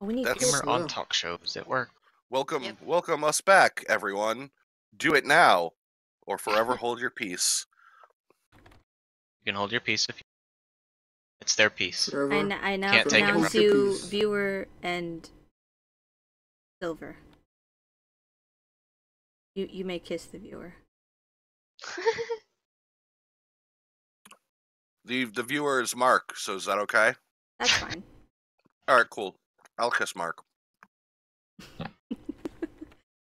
Oh, we need Gamer on talk shows at work. Welcome us back, everyone. Do it now, or forever hold your peace. You can hold your peace if you... It's their peace. I now Can't take it pronounce from you viewer and silver. You may kiss the viewer. The viewer is Mark, so is that okay? That's fine. All right, cool. I'll kiss Mark.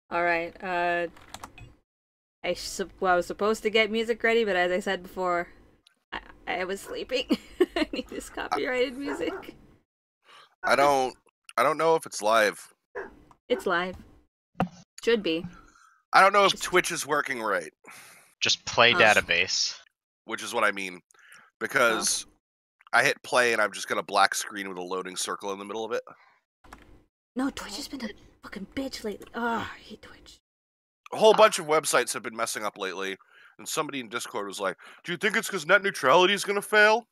All right. I was supposed to get music ready, but as I said before, I was sleeping. I need this copyrighted music. I don't know if it's live. It's live. Should be. I don't know if Twitch is working right. Just play database. Which is what I mean. Because I hit play and I've just got a black screen with a loading circle in the middle of it. No, Twitch has been a fucking bitch lately. Oh, I hate Twitch. A whole bunch of websites have been messing up lately. And somebody in Discord was like, do you think it's because net neutrality is going to fail?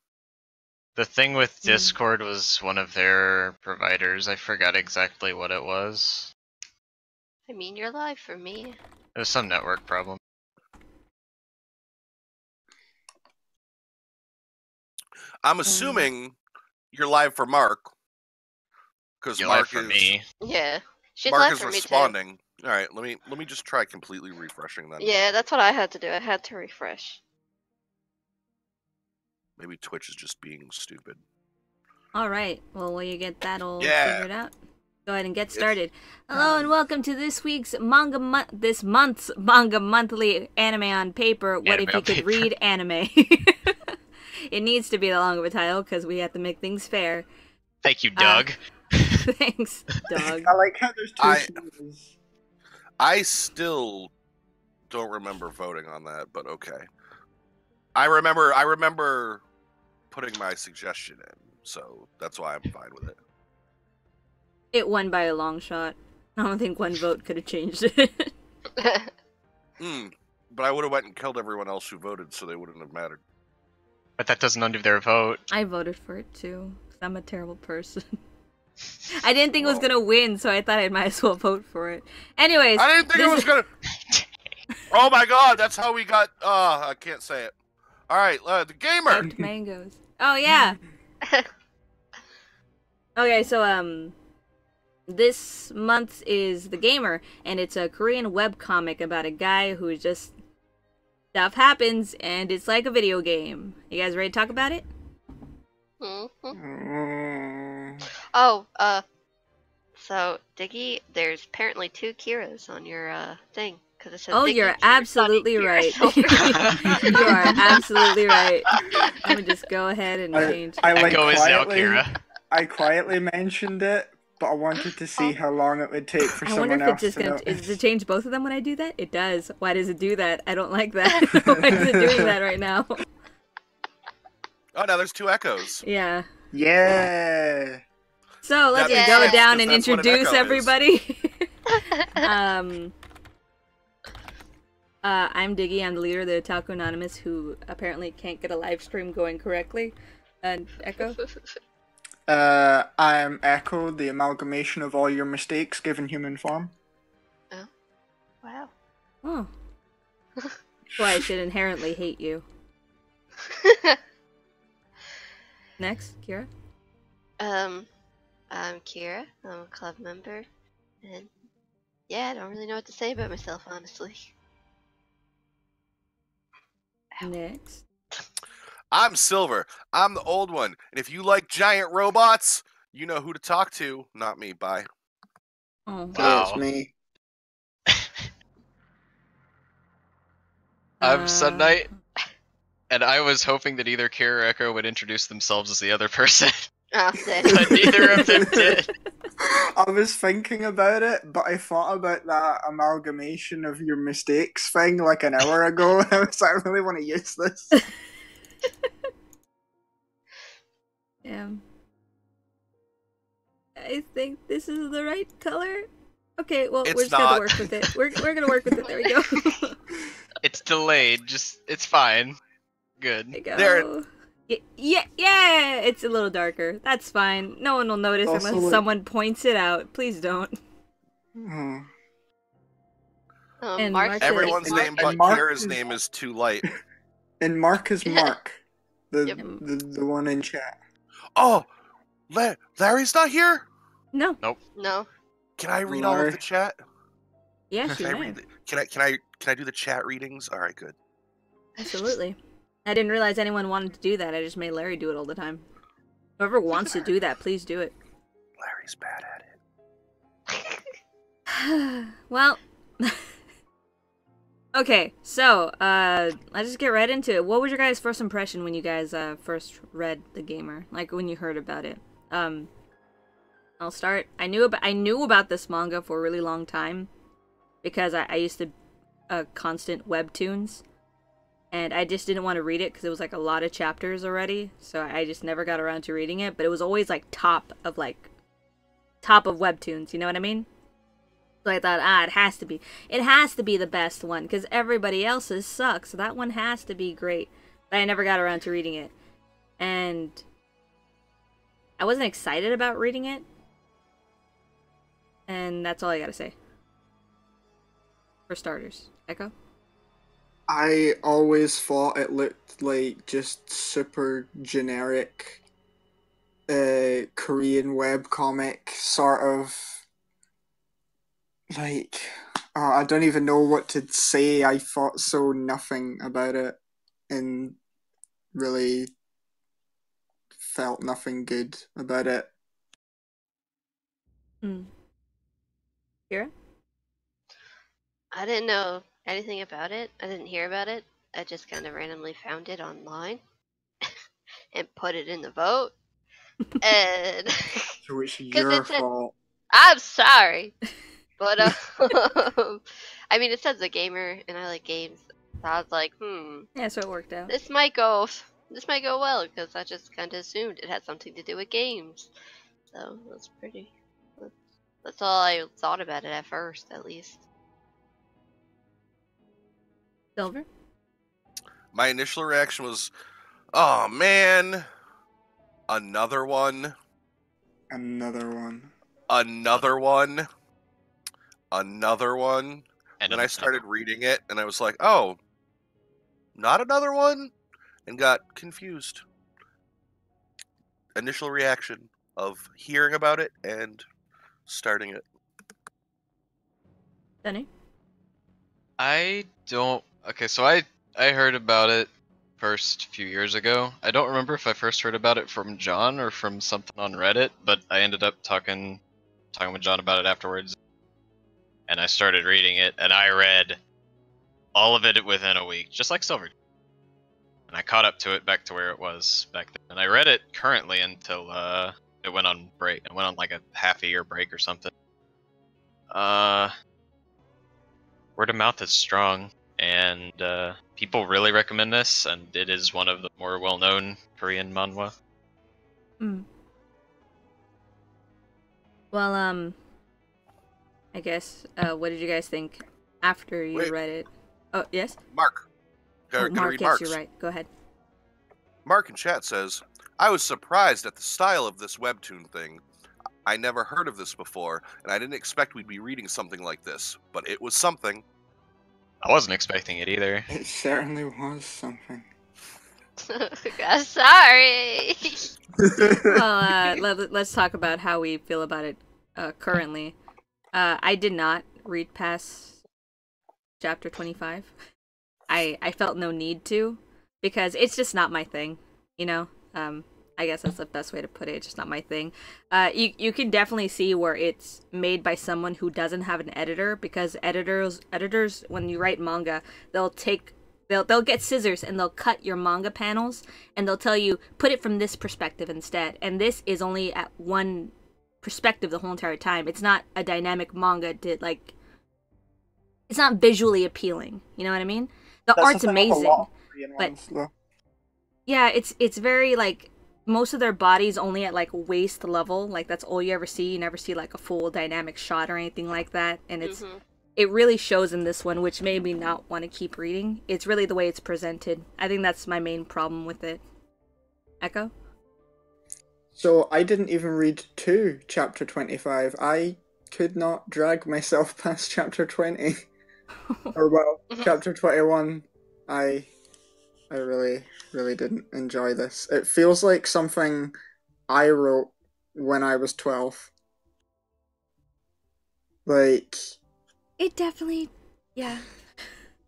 The thing with Discord was one of their providers. I forgot exactly what it was. I mean, you're live for me. It was some network problem. I'm assuming you're live for Mark. Because Mark for me. Yeah. She's Mark live is for responding. Me too. All right, let me just try completely refreshing then. Yeah, that's what I had to do. I had to refresh. Maybe Twitch is just being stupid. All right. Well, will you get that all figured out? Go ahead and get started. Hello and welcome to this week's this month's Manga Monthly Anime on Paper. What if you could read anime? It needs to be that long of a title because we have to make things fair. Thank you, Doug. Thanks, Doug. I like how there's two seasons. I still don't remember voting on that, but okay. I remember putting my suggestion in, so that's why I'm fine with it. It won by a long shot. I don't think one vote could have changed it. But I would have went and killed everyone else who voted, so they wouldn't have mattered. But that doesn't undo their vote. I voted for it too. I'm a terrible person. I didn't think it was gonna win, so I thought I might as well vote for it. Anyways, I didn't think it was gonna. Oh my god, that's how we got. I can't say it. All right, the gamer. And mangoes. Oh yeah. Okay, so this month is the gamer, and it's a Korean webcomic about a guy who just stuff happens, and it's like a video game. You guys ready to talk about it? Oh, so Diggy, there's apparently 2 Kiras on your thing. Cause it says oh, Diggy, you're absolutely right. You are absolutely right. Let me just go ahead and change. Echo is now Kira. I quietly mentioned it, but I wanted to see how long it would take for someone else to know. Does it change both of them when I do that? It does. Why does it do that? I don't like that. Why is it doing that right now? Oh, now there's 2 echoes. Yeah. Yeah. So let's go down and introduce everybody. I'm Diggy. I'm the leader of the Otaku Anonymous, who apparently can't get a live stream going correctly. And Echo. I am Echo, the amalgamation of all your mistakes given human form. Oh. Wow. Oh. Well, I should inherently hate you. Next, Kira. I'm Kira. I'm a club member, and yeah, I don't really know what to say about myself, honestly. Next. I'm Silver. I'm the old one, and if you like giant robots, you know who to talk to. Not me. Bye. Oh, wow. It's me. I'm Sun Knight, and I was hoping that either Kira or Echo would introduce themselves as the other person. Oh, But neither of them did. I was thinking about it, but I thought about that amalgamation of your mistakes thing like an hour ago, and I was like, I really want to use this. Yeah. I think this is the right color. Okay, well, we're just gonna work with it. We're gonna work with it. There we go. It's delayed. It's fine. Good. There we go. Yeah, it's a little darker. That's fine. No one will notice Also, unless like- someone points it out. Please don't. Hmm. And Mark. Everyone's name but Mark Kira's is- name is too light. And Mark is Mark. Yep. The one in chat. Oh, Larry's not here? No. No. Can I read all Larry. of the chat? Yes, you Can I may. read can I do the chat readings? All right, good. Absolutely. I didn't realize anyone wanted to do that. I just made Larry do it all the time. Whoever wants to do that, please do it. Larry's bad at it. Well, okay, so, let's just get right into it. What was your guys' first impression when you guys, first read The Gamer? Like, when you heard about it? I'll start. I knew about this manga for a really long time, because I used to, constant webtoons, and I just didn't want to read it, because it was, like, a lot of chapters already, so I just never got around to reading it, but it was always, like, top of webtoons, you know what I mean? So I thought, it has to be the best one, because everybody else's suck, so that one has to be great. But I never got around to reading it. And I wasn't excited about reading it. And that's all I gotta say. For starters. Echo? I always thought it looked like just super generic Korean webcomic sort of. Like, I don't even know what to say. I thought so nothing about it and really felt nothing good about it. Kira? I didn't know anything about it. I didn't hear about it. I just kind of randomly found it online and put it in the vote. And So it's 'Cause your it said- fault. I'm sorry, but I mean, it says a gamer, and I like games. So I was like, Yeah, so it worked out. this might go well, because I just kind of assumed it had something to do with games. So that's pretty. That's all I thought about it at first, at least. Silver? My initial reaction was, "Oh man, another one, Another one. another one, another one." And Then I started reading it, and I was like, "Oh, not another one," and got confused. Initial reaction of hearing about it and starting it. Danny? I don't. Okay, so I heard about it first a few years ago. I don't remember if I first heard about it from John or from something on Reddit, but I ended up talking with John about it afterwards, and I started reading it, and I read all of it within a week, just like Silver. And I caught up to it back to where it was back then. And I read it currently until it went on break. It went on like a half-a-year break or something. Word of mouth is strong, and people really recommend this, and it is one of the more well-known Korean manhwa. Well, I guess, what did you guys think after you Wait. read it? Oh, yes? Mark. Oh, Can I Mark, read yes, Mark's? you're right. Go ahead. Mark in chat says, "I was surprised at the style of this webtoon thing. I never heard of this before, and I didn't expect we'd be reading something like this, but it was something." I wasn't expecting it either. It certainly was something. I'm sorry. Well, let's talk about how we feel about it currently. I did not read past chapter 25. I felt no need to, because it's just not my thing, you know? I guess that's the best way to put it. It's just not my thing. You can definitely see where it's made by someone who doesn't have an editor, because editors, when you write manga, they'll get scissors and they'll cut your manga panels, and they'll tell you, put it from this perspective instead. And this is only at one perspective the whole entire time. It's not a dynamic manga like, it's not visually appealing. You know what I mean? The That's art's the thing with a amazing, lot of Korean but ones, though. yeah, it's very like, most of their bodies only at like waist level. Like, that's all you ever see. You never see like a full dynamic shot or anything like that. And it really shows in this one, which made me not want to keep reading. It's really the way it's presented. I think that's my main problem with it. Echo? So I didn't even read to chapter 25. I could not drag myself past chapter 20. Or well, chapter 21. I really, really didn't enjoy this. It feels like something I wrote when I was 12. Like, it definitely, yeah.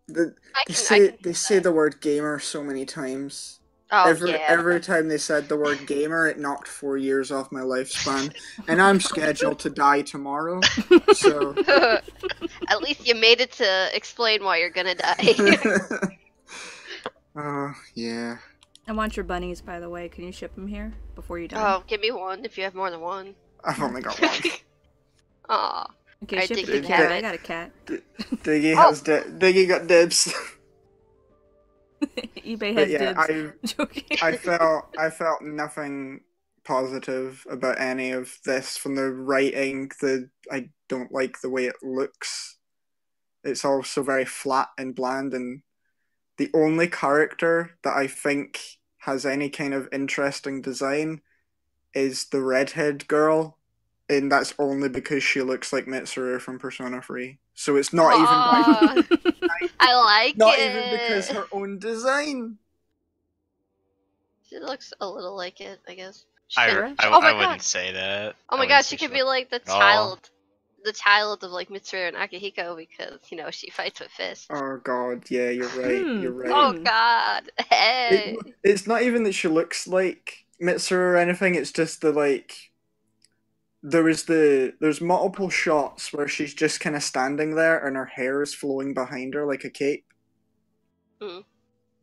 They say the word gamer so many times. Oh, Every time they said the word gamer, it knocked 4 years off my lifespan, and I'm scheduled to die tomorrow. So at least you made it to explain why you're gonna die. Oh yeah. I want your bunnies, by the way. Can you ship them here before you die? Oh, give me one if you have more than one. I've only got one. Aw. Okay, Alright, ship Diggy, it to the Diggy. cat. I got a cat. Diggy has Diggy got dibs. eBay But has yeah, dibs. Joking. I felt nothing positive about any of this from the writing. I don't like the way it looks. It's also very flat and bland, and the only character that I think has any kind of interesting design is the redhead girl, and that's only because she looks like Mitsuru from Persona 3. So it's not even I like not it. even because her own design. She looks a little like it, I guess. I oh my wouldn't god. say that. Oh my god, she could be like the child of like Mitsuru and Akihiko because, you know, she fights with fists. Oh god, yeah, you're right. You're right. Oh god. Hey. It's not even that she looks like Mitsuru or anything, it's just the like there's multiple shots where she's just kind of standing there and her hair is flowing behind her like a cape. Mm.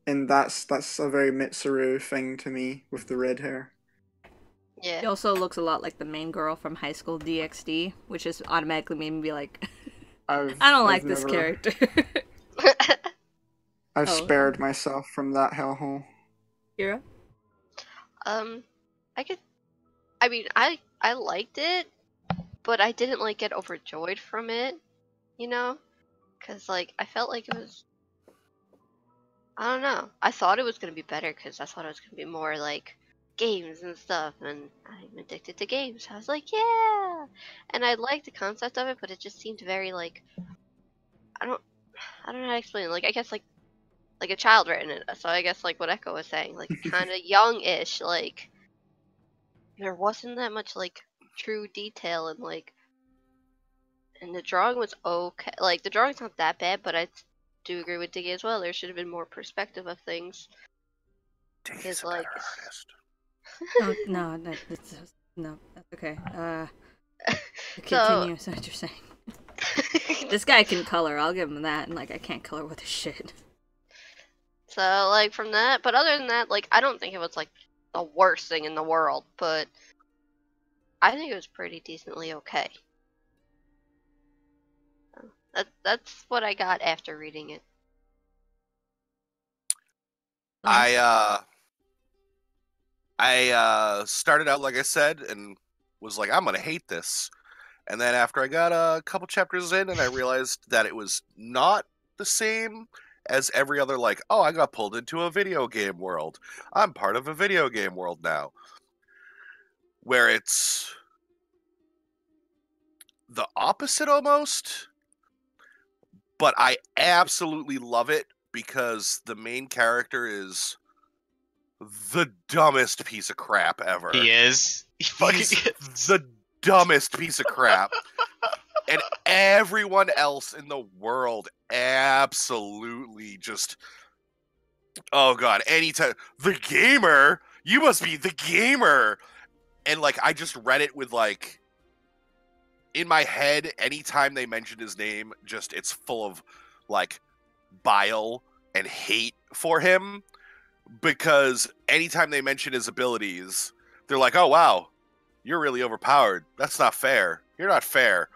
And that's a very Mitsuru thing to me with the red hair. Yeah. She also looks a lot like the main girl from High School DxD, which just automatically made me be like, I don't like this character. I've spared myself from that hellhole. Kira? I liked it, but I didn't like get overjoyed from it, you know? Because, like, I felt like it was, I don't know. I thought it was going to be better because I thought it was going to be more, like, games and stuff, and I'm addicted to games. I was like, yeah! And I liked the concept of it, but it just seemed very, like, I don't know how to explain it. Like, I guess, like a child written it. So I guess, like, what Echo was saying, like, kind of young-ish, like, there wasn't that much, like, true detail and, like, and the drawing was okay. Like, the drawing's not that bad, but I do agree with Diggy as well. There should have been more perspective of things. Diggy's a better artist. Oh, no, that's okay. Continue, so what you're saying. This guy can color, I'll give him that, and, like, I can't color with a shit. So, like, from that, but other than that, like, I don't think it was, like, the worst thing in the world, but I think it was pretty decently okay. That's what I got after reading it. I started out, like I said, and was like, I'm gonna hate this. And then after I got a couple chapters in and I realized that it was not the same as every other, like, oh, I got pulled into a video game world. I'm part of a video game world now. Where it's the opposite almost. But I absolutely love it because the main character is the dumbest piece of crap ever. He is. He fucking is. The dumbest piece of crap. And everyone else in the world absolutely just, oh god, anytime, the gamer? You must be the gamer! And, like, I just read it with, like, in my head, anytime they mention his name, just, it's full of, like, bile and hate for him. Because anytime they mention his abilities, they're like, oh, wow, you're really overpowered. That's not fair. You're not fair.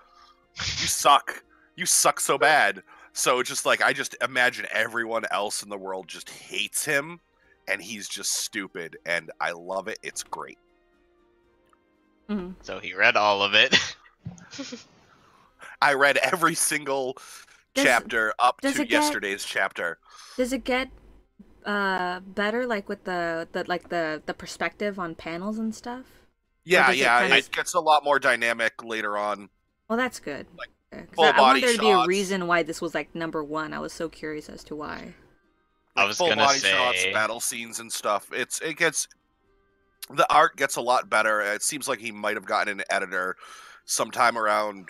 You suck. You suck so bad. So it's just like, I just imagine everyone else in the world just hates him, and he's just stupid, and I love it. It's great. Mm-hmm. So he read all of it. I read every single chapter up to yesterday's chapter. Does it get better, like with the perspective on panels and stuff? Yeah, it gets a lot more dynamic later on. Well, that's good. Like, I want there to be a reason why this was like #1. I was so curious as to why. Like, I was gonna say shots, battle scenes and stuff. The art gets a lot better. It seems like he might have gotten an editor sometime around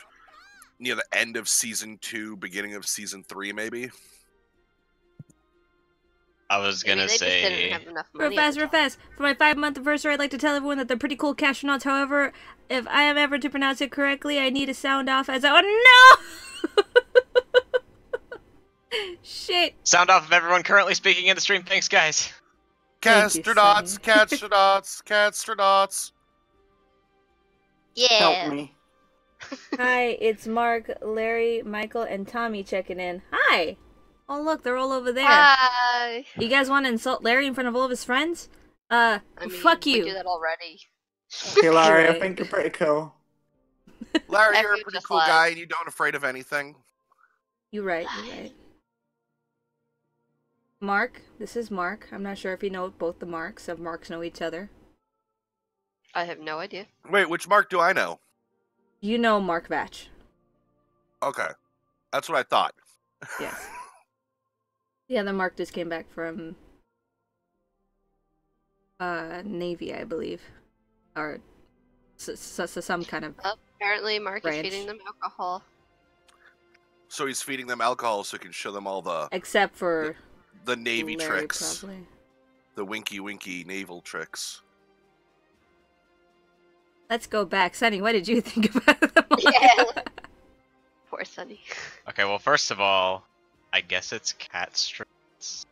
near the end of season 2, beginning of season 3, maybe. I was gonna say, real fast. For my 5-month anniversary, I'd like to tell everyone that they're pretty cool castronauts. However, if I am ever to pronounce it correctly, I need a sound off as oh no! Shit. Sound off of everyone currently speaking in the stream. Thanks, guys. Castronauts. Yeah. Help me. Hi, it's Mark, Larry, Michael, and Tommy checking in. Hi. Oh, look, they're all over there. Hi. You guys want to insult Larry in front of all of his friends? I mean, fuck you. We do that already. Hey, Larry, I think you're pretty cool. Larry, you're a pretty cool guy, and you don't afraid of anything. You're right. Mark, this is Mark. I'm not sure if you know both the Marks. If Marks know each other. I have no idea. Wait, which Mark do I know? You know Mark Vatch. Okay. That's what I thought. Yes. The other Mark just came back from Navy, I believe. Or some kind of apparently Mark branch. is feeding them alcohol. So he's feeding them alcohol so he can show them all the... Except for... The Navy Larry, tricks. probably. The winky naval tricks. Let's go back. Sunny, what did you think about them? Yeah. Poor Sunny. Okay, well, first of all, I guess it's catstronauts.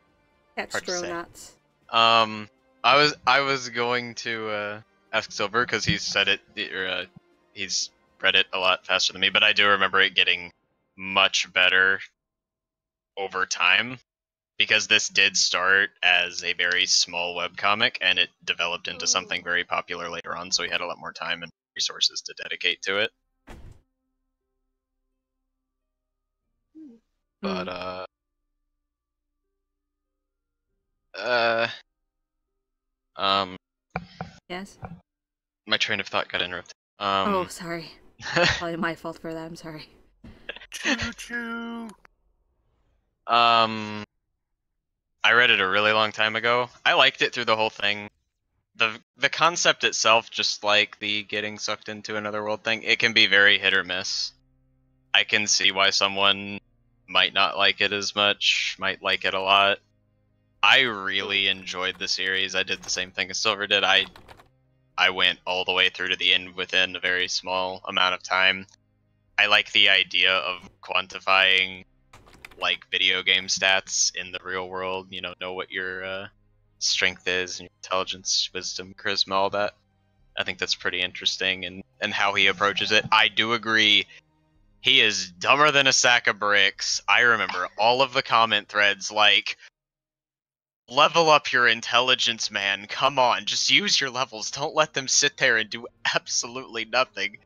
Catstronauts. I was going to ask Silver because he said it, or he's read it a lot faster than me, but I do remember it getting much better over time because this did start as a very small webcomic and it developed into something very popular later on, so he had a lot more time and resources to dedicate to it. But yes. My train of thought got interrupted. Oh, sorry. Probably my fault for that. I'm sorry. Choo-choo. I read it a really long time ago. I liked it through the whole thing. The concept itself, just like the getting sucked into another world thing, it can be very hit or miss. I can see why someone might not like it as much, might like it a lot. I really enjoyed the series. I did the same thing as Silver did. I went all the way through to the end within a very small amount of time. I like the idea of quantifying like video game stats in the real world, you know what your strength is and your intelligence, wisdom, charisma, all that. I think that's pretty interesting and how he approaches it. I do agree he is dumber than a sack of bricks. I remember all of the comment threads like, level up your intelligence, man. Come on, just use your levels. Don't let them sit there and do absolutely nothing.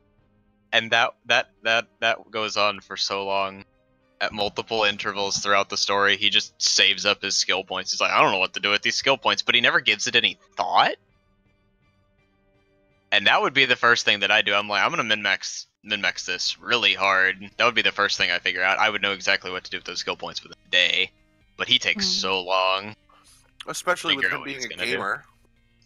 And that goes on for so long. At multiple intervals throughout the story, he just saves up his skill points. He's like, I don't know what to do with these skill points, but he never gives it any thought. And that would be the first thing that I do. I'm like, I'm gonna min-max this really hard. That would be the first thing I figure out. I would know exactly what to do with those skill points within a day, but he takes so long. Especially with him being a gamer.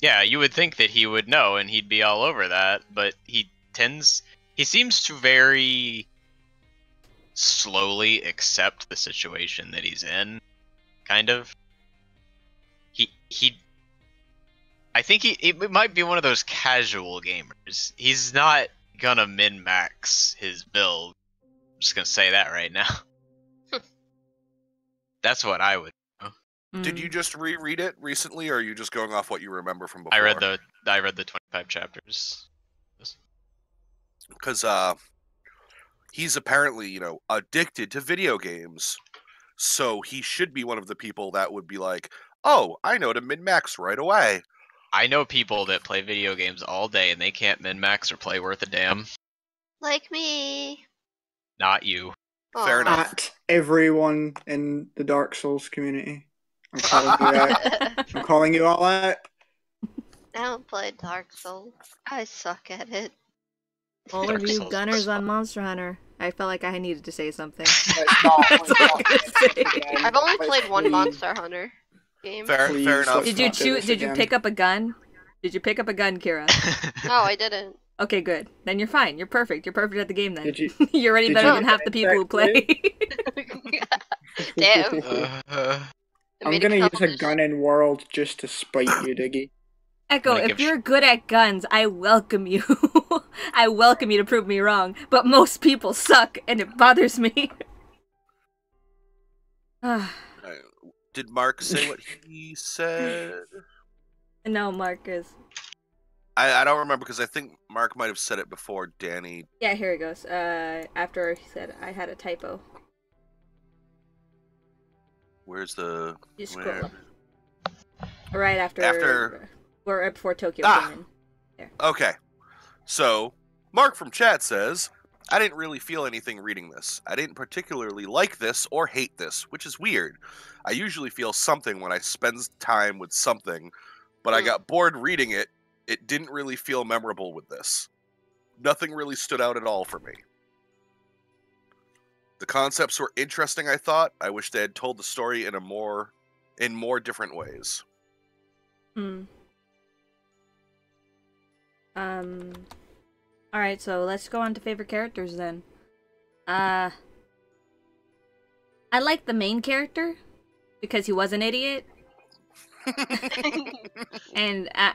Yeah, you would think that he would know and he'd be all over that, but he seems to very slowly accept the situation that he's in, kind of. I think he might be one of those casual gamers. He's not gonna min-max his build. I'm just gonna say that right now. That's what I would do. Did you just reread it recently, or are you just going off what you remember from before? I read the 25 chapters. Because he's apparently, addicted to video games. So he should be one of the people that would be like, oh, I know to min-max right away. I know people that play video games all day and they can't min-max or play worth a damn. Like me. Not you. Fair enough. At everyone in the Dark Souls community. I'm calling you out. I'm calling you all out. I don't play Dark Souls. I suck at it. All Dark of you Souls gunners was on fun. Monster Hunter. I felt like I needed to say something. Let's not. That's Let's all not I'm gonna do say. this again. I've only Let's played one please- Monster Hunter game. Fair Please, enough. let's Did you not do choose? this Did you again. pick up a gun? Did you pick up a gun, Kira? No, I didn't. Okay, good. Then you're fine. You're perfect. You're perfect at the game then. Did you- You're already did better you than get half the people who exactly? play. Damn. I'm Made gonna use a selfish. gun in World just to spite you, Diggy. Echo, I'm gonna if give you're good at guns, I welcome you. I welcome you to prove me wrong. But most people suck, and it bothers me. Did Mark say what he said? No, Marcus. I don't remember because I think Mark might have said it before Danny. Yeah, here it goes. After he said I had a typo. Where's the... You scroll where? up. Right after... Or right before Tokyo came in. There. Okay. So, Mark from chat says, I didn't really feel anything reading this. I didn't particularly like this or hate this, which is weird. I usually feel something when I spend time with something, but I got bored reading it. It didn't really feel memorable with this. Nothing really stood out at all for me. The concepts were interesting, I thought. I wish they had told the story in more different ways. Alright, so let's go on to favorite characters then. I like the main character because he was an idiot. And I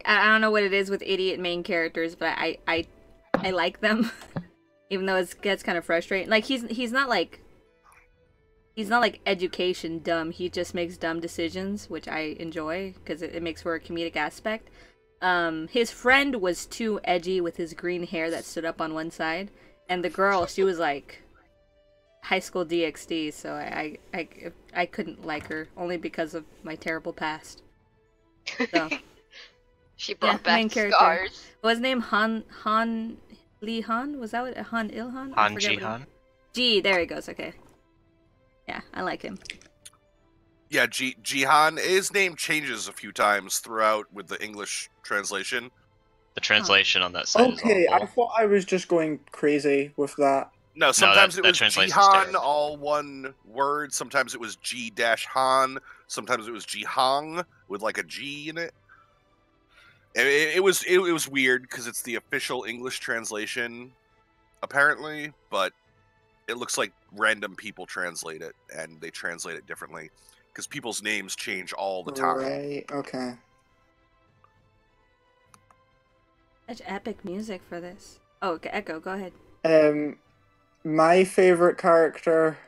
don't know what it is with idiot main characters, but I like them. Even though it gets kind of frustrating. Like he's not like education dumb. He just makes dumb decisions, which I enjoy because it makes for a comedic aspect. His friend was too edgy with his green hair that stood up on one side, and the girl, she was like high school DxD, so I couldn't like her only because of my terrible past. So She brought main back character. scars. What was his name? Han Lee Han? Was that what Han Ilhan? Han Ji-han? G, there he goes. Okay. Yeah, I like him. Yeah, Jihan. His name changes a few times throughout with the English translation. The translation on that side Okay, is I awful. thought I was just going crazy with that. No, sometimes that it was translation's Jihan, terrible. all one word. Sometimes it was G-Han. Sometimes it was Jihang with like a G in it. It was weird because it's the official English translation, apparently, but it looks like random people translate it, and they translate it differently because people's names change all the time. Right, okay. Such epic music for this. Oh, okay, Echo, go ahead. My favorite character,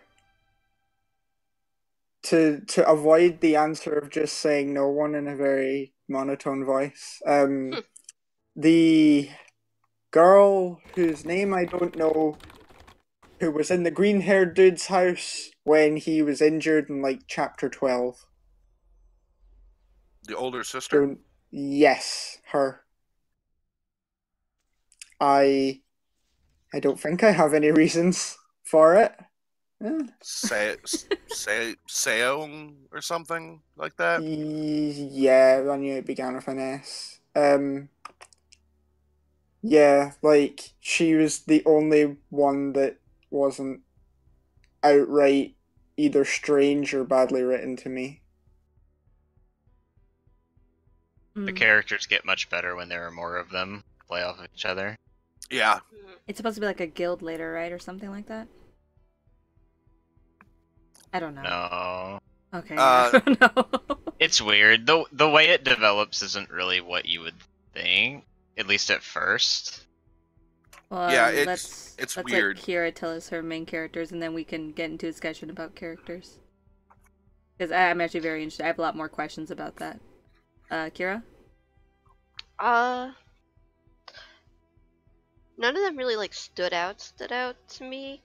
to avoid the answer of just saying no one in a very monotone voice, the girl whose name I don't know, who was in the green-haired dude's house when he was injured in like chapter 12. The older sister? Yes, her. I don't think I have any reasons for it. Seong or something like that? Yeah, I knew it began with an S. Yeah, like, she was the only one that wasn't outright either strange or badly written to me. The characters get much better when there are more of them play off of each other. Yeah. It's supposed to be like a guild later, right? Or something like that? I don't know. No. Okay, I don't know. It's weird. The way it develops isn't really what you would think, at least at first. Well, Yeah, let's weird. Let Kira tell us her main characters, and then we can get into a discussion about characters. Because I'm actually very interested. I have a lot more questions about that. Kira? None of them really like stood out to me.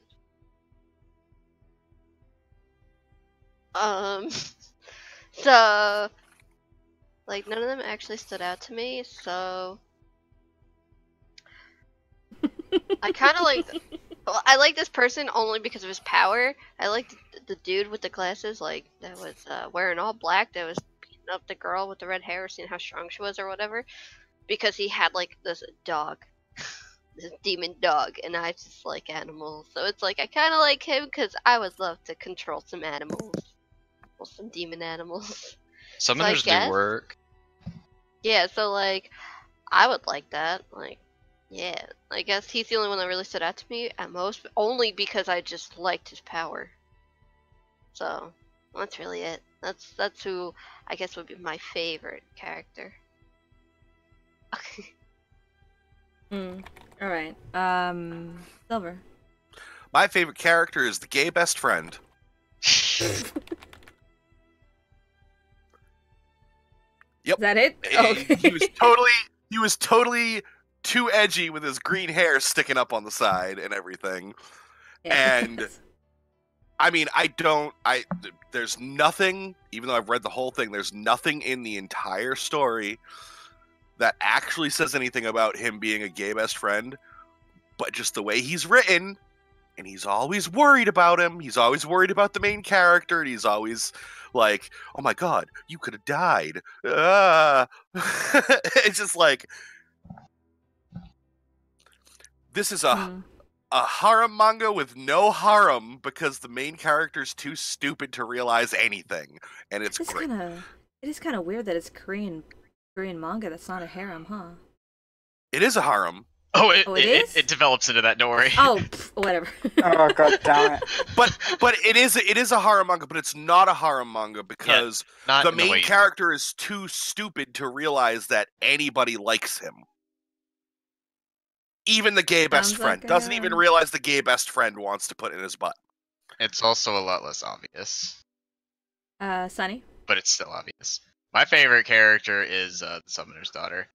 So like none of them actually stood out to me, so I kind of like Well, I like this person only because of his power. I like the dude with the glasses, like that was wearing all black. That was beating up the girl with the red hair, seeing how strong she was or whatever. Because he had like this dog, this demon dog, and I just like animals. So it's like I kind of like him because I would love to control some animals, well, some demon animals. Summoners do work. Yeah, so like I would like that. Like, yeah, I guess he's the only one that really stood out to me at most, only because I just liked his power. So that's really it. That's who I guess would be my favorite character. All right. Silver. My favorite character is the gay best friend. Yep. Is that it? Okay. He was totally too edgy with his green hair sticking up on the side and everything. Yeah. And I mean, there's nothing, even though I've read the whole thing, there's nothing in the entire story that actually says anything about him being a gay best friend, but just the way he's written, and he's always worried about him. He's always worried about the main character, and he's always like, oh my god, you could have died. It's just like, this is a harem manga with no harem because the main character's too stupid to realize anything, and it's great. It is kind of weird that it's Korean manga that's not a harem, huh? It is a harem. Oh, it is? It develops into that. Don't worry. Oh, whatever. Oh god damn it! But it is a harem manga, but it's not a harem manga because the main character is too stupid to realize that anybody likes him. Even the gay best friend doesn't even realize the gay best friend wants to put in his butt. It's also a lot less obvious. Sunny? But it's still obvious. My favorite character is the Summoner's Daughter.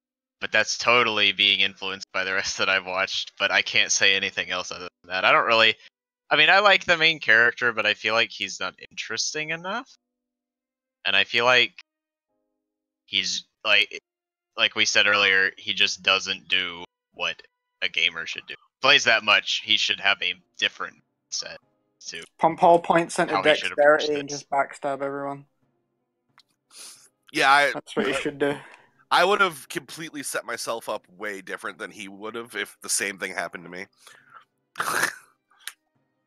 But that's totally being influenced by the rest that I've watched, but I can't say anything else other than that. I mean, I like the main character, but I feel like he's not interesting enough. And I feel like he's, like we said earlier, he just doesn't do what a gamer should do. Plays that much, he should have a different set to pump all points into dexterity and just backstab everyone. Yeah, that's what you should do. I would have completely set myself up way different than he would have if the same thing happened to me.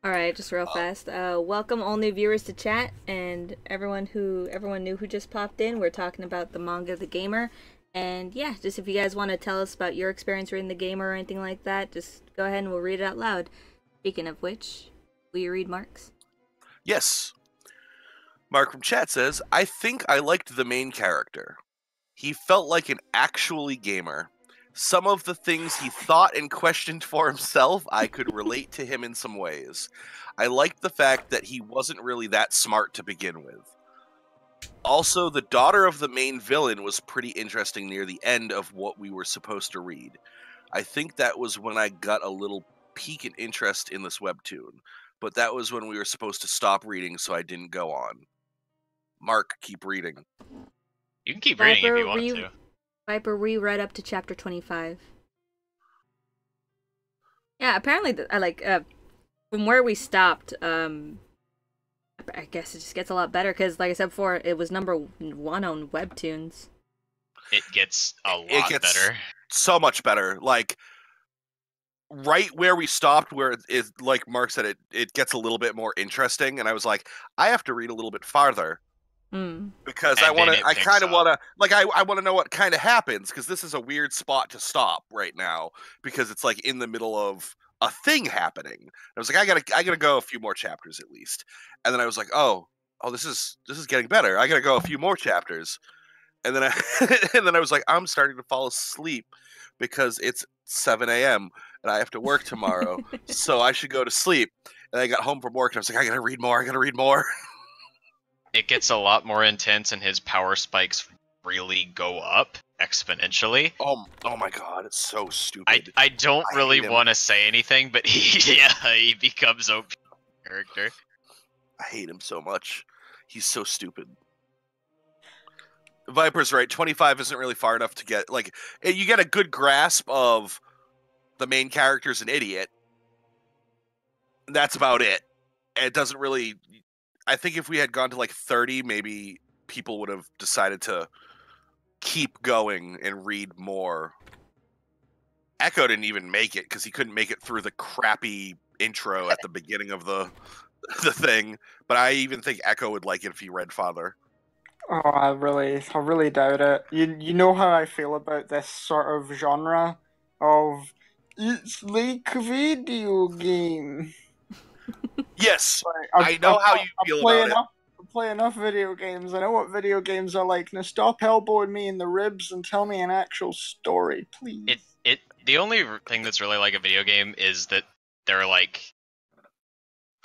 All right, just real fast. Welcome all new viewers to chat, and everyone new who just popped in. We're talking about the manga The Gamer, and yeah, just if you guys want to tell us about your experience reading The Gamer or anything like that, just go ahead and we'll read it out loud. Speaking of which, will you read Mark's? Yes. Mark from chat says, I think I liked the main character. He felt like an actually gamer. Some of the things he thought and questioned for himself, I could relate to him in some ways. I liked the fact that he wasn't really that smart to begin with. Also, the daughter of the main villain was pretty interesting near the end of what we were supposed to read. I think that was when I got a little piquant interest in this webtoon, but that was when we were supposed to stop reading, so I didn't go on. Mark, keep reading. You can keep reading if you want to. Viper, we read up to chapter 25. Yeah, apparently, from where we stopped, I guess it just gets a lot better, because, like I said before, it was number 1 on Webtoons. It gets a lot better. So much better. Like, right where we stopped, where it like Mark said, it gets a little bit more interesting, and I was like, I have to read a little bit farther. Because I want to know what kind of happens, because this is a weird spot to stop right now, because it's like in the middle of a thing happening. I was like, I gotta go a few more chapters at least, and then I was like, oh, this is getting better. I gotta go a few more chapters, and then I was like, I'm starting to fall asleep because it's 7 a.m. and I have to work tomorrow, so I should go to sleep. And I got home from work and I was like, I gotta read more. It gets a lot more intense, and his power spikes really go up exponentially. Oh my god, it's so stupid. I don't really want to say anything, but he becomes OP character. I hate him so much. He's so stupid. Viper's right. 25 isn't really far enough to get, like, you get a good grasp of the main character's an idiot, That's about it. It doesn't really. I think if we had gone to like 30, maybe people would have decided to keep going and read more. Echo didn't even make it because he couldn't make it through the crappy intro at the beginning of the thing. But I even think Echo would like it if he read Father. Oh, I really doubt it. You know how I feel about this sort of genre of it's like a video game. Yes, Like, I know how you feel about it. I play enough video games. I know what video games are like. Now stop elbowing me in the ribs and tell me an actual story, please. The only thing that's really like a video game is that they're like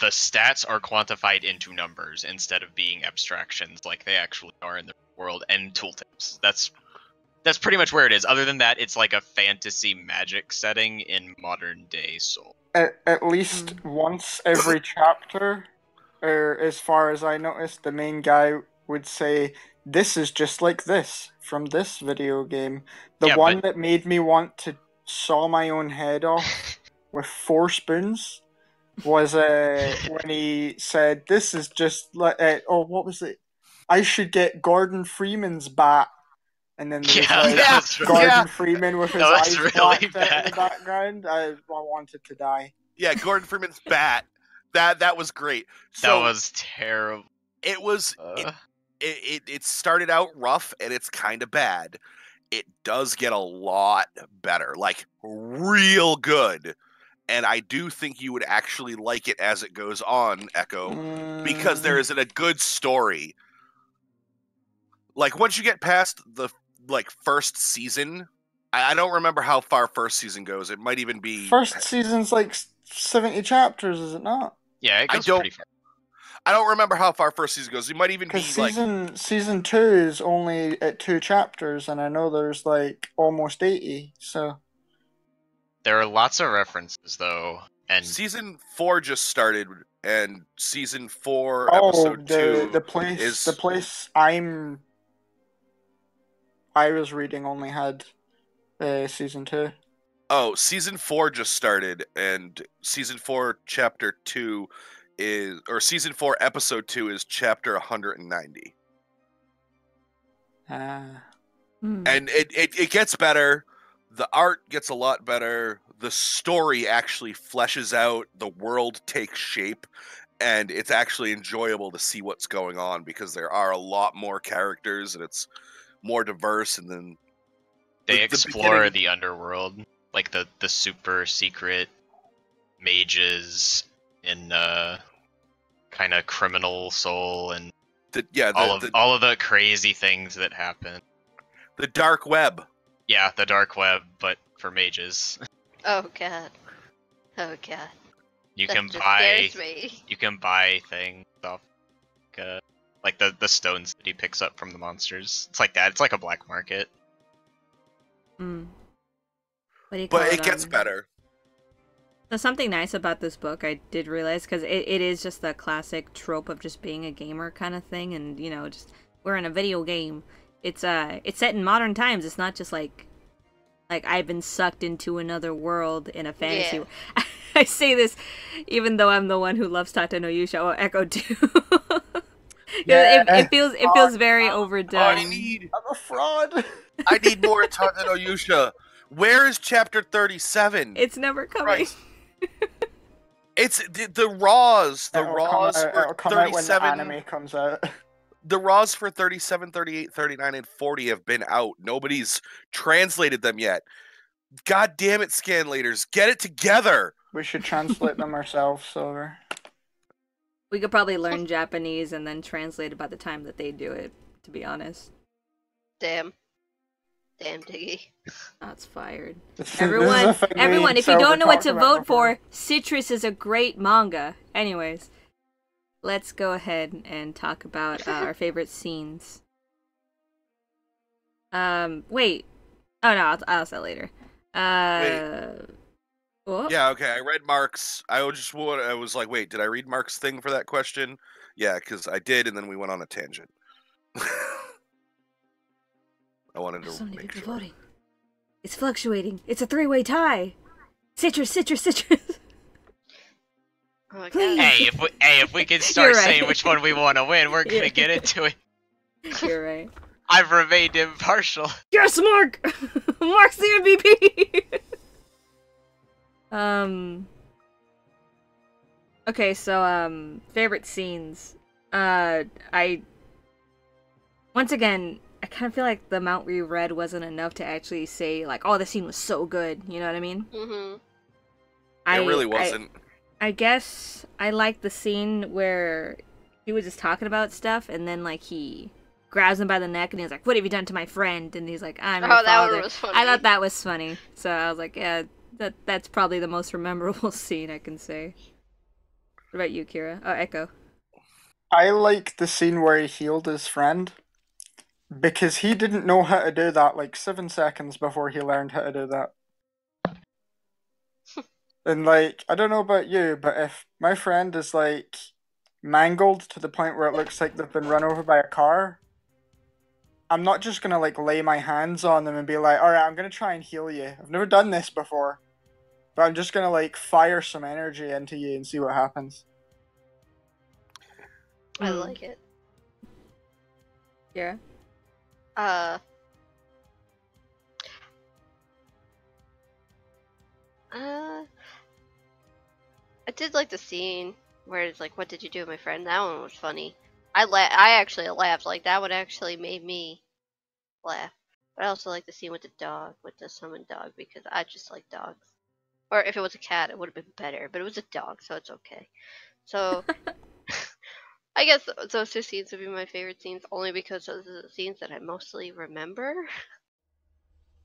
the stats are quantified into numbers instead of being abstractions like they actually are in the world, and tooltips. That's pretty much where it is. Other than that, it's like a fantasy magic setting in modern day Soul. At least once every chapter, or as far as I noticed, the main guy would say, "This is just like this from this video game." The one that made me want to saw my own head off with 4 spoons was when he said, "This is just like what was it? I should get Gordon Freeman's bat." And then there's Gordon Freeman with his eyes really blacked out in the background. I wanted to die. Yeah, Gordon Freeman's bat. That was great. So, that was terrible. It was. It started out rough and it's kind of bad. It does get a lot better, like real good. And I do think you would actually like it as it goes on, Echo, because there isn't a good story. Like once you get past the first season, I don't remember how far first season goes. It might even be first season's like 70 chapters, is it not? Yeah, it goes pretty far. I don't remember how far first season goes. It might even be season 2 is only at 2 chapters, and I know there's like almost 80. So there are lots of references though, and season 4 just started, and season 4 episode 2 the place I was reading only had season 2. Oh, season 4 just started, and season 4 chapter 2 is, or season 4 episode 2 is chapter 190. And it gets better. The art gets a lot better. The story actually fleshes out. The world takes shape, and it's actually enjoyable to see what's going on because there are a lot more characters and it's more diverse. And then they explore the underworld, like the super secret mages in kind of criminal Soul, and all of the crazy things that happen. The dark web. Yeah, the dark web, but for mages. Oh god. Oh god. You That can just buy scares me. you can buy things off like the stones that he picks up from the monsters. It's like that. It's like a black market. What do you call But it gets better. So something nice about this book, I did realize, because it is just the classic trope of just being a gamer kind of thing, and you know, just we're in a video game. It's set in modern times. It's not just like I've been sucked into another world in a fantasy. Yeah. I say this even though I'm the one who loves Tata no Yusha. Oh, Echo too. It feels very overdone. I'm a fraud. I need more Tata no Yusha. Where is chapter 37? It's never coming. Right. It's the Raws. The Raws for 37. When the anime comes out. The Raws for 37, 38, 39, and 40 have been out. Nobody's translated them yet. God damn it, Scanlators. Get it together. We should translate them ourselves, Silver. We could probably learn Japanese and then translate it by the time that they do it, to be honest. Damn, Diggy. That's fired. Everyone, if you don't know what to vote for, Citrus is a great manga. Anyways, let's go ahead and talk about our favorite scenes. Wait. Oh no, I'll say later. Yeah, okay. I read Mark's. I was like, wait, did I read Mark's thing for that question? Yeah, because I did, and then we went on a tangent. I wanted to make sure. Voting. It's fluctuating. It's a 3-way tie. Citrus, Citrus, Citrus. Oh my Please. God. If we can start You're right. saying which one we want to win, we're gonna get into it. You're right. I've remained impartial. Yes, Mark! Mark's the MVP! Okay, so, favorite scenes. Once again, I kind of feel like the amount we read wasn't enough to actually say, like, oh, the scene was so good, you know what I mean? Mm-hmm. It really wasn't. I guess I liked the scene where he was just talking about stuff, and then, like, he grabs him by the neck, and he's like, what have you done to my friend? And he's like, I'm your father. That one was funny. I thought that was funny. So I was like, yeah, that's probably the most memorable scene I can say. What about you, Kira? Oh, Echo. I like the scene where he healed his friend, because he didn't know how to do that like 7 seconds before he learned how to do that. And like, I don't know about you, but if my friend is like mangled to the point where it looks like they've been run over by a car, I'm not just gonna like lay my hands on them and be like, alright, I'm gonna try and heal you. I've never done this before. But I'm just gonna like fire some energy into you and see what happens. I like it. Yeah. I did like the scene where it's like, "What did you do with my friend?" That one was funny. I actually laughed. Like that one actually made me laugh. But I also like the scene with the dog, with the summoned dog, because I just like dogs. Or if it was a cat, it would have been better. But it was a dog, so it's okay. So I guess those two scenes would be my favorite scenes, only because those are the scenes that I mostly remember.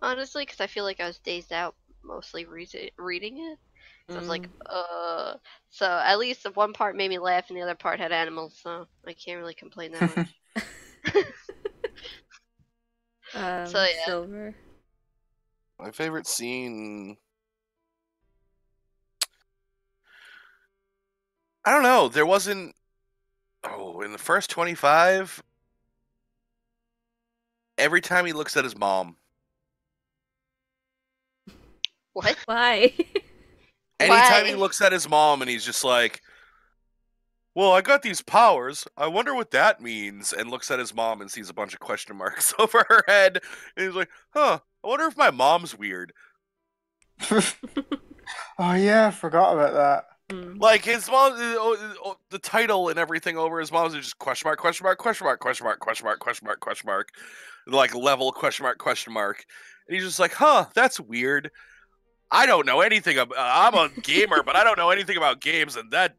Honestly, because I feel like I was dazed out mostly reading it. So I was like, So at least the one part made me laugh, and the other part had animals, so I can't really complain that much. So yeah. Silver. My favorite scene. I don't know. There wasn't. Oh, in the first 25, every time he looks at his mom. What? Why? Anytime he looks at his mom and he's just like, well, I got these powers. I wonder what that means. And looks at his mom and sees a bunch of question marks over her head. And he's like, huh, I wonder if my mom's weird. Oh yeah, I forgot about that. Like his mom, the title and everything over his mom's is just question mark, question mark, question mark, question mark, question mark, question mark, question mark, like level question mark, question mark. And he's just like, huh, that's weird. I don't know anything about. I'm a gamer, but I don't know anything about games, and that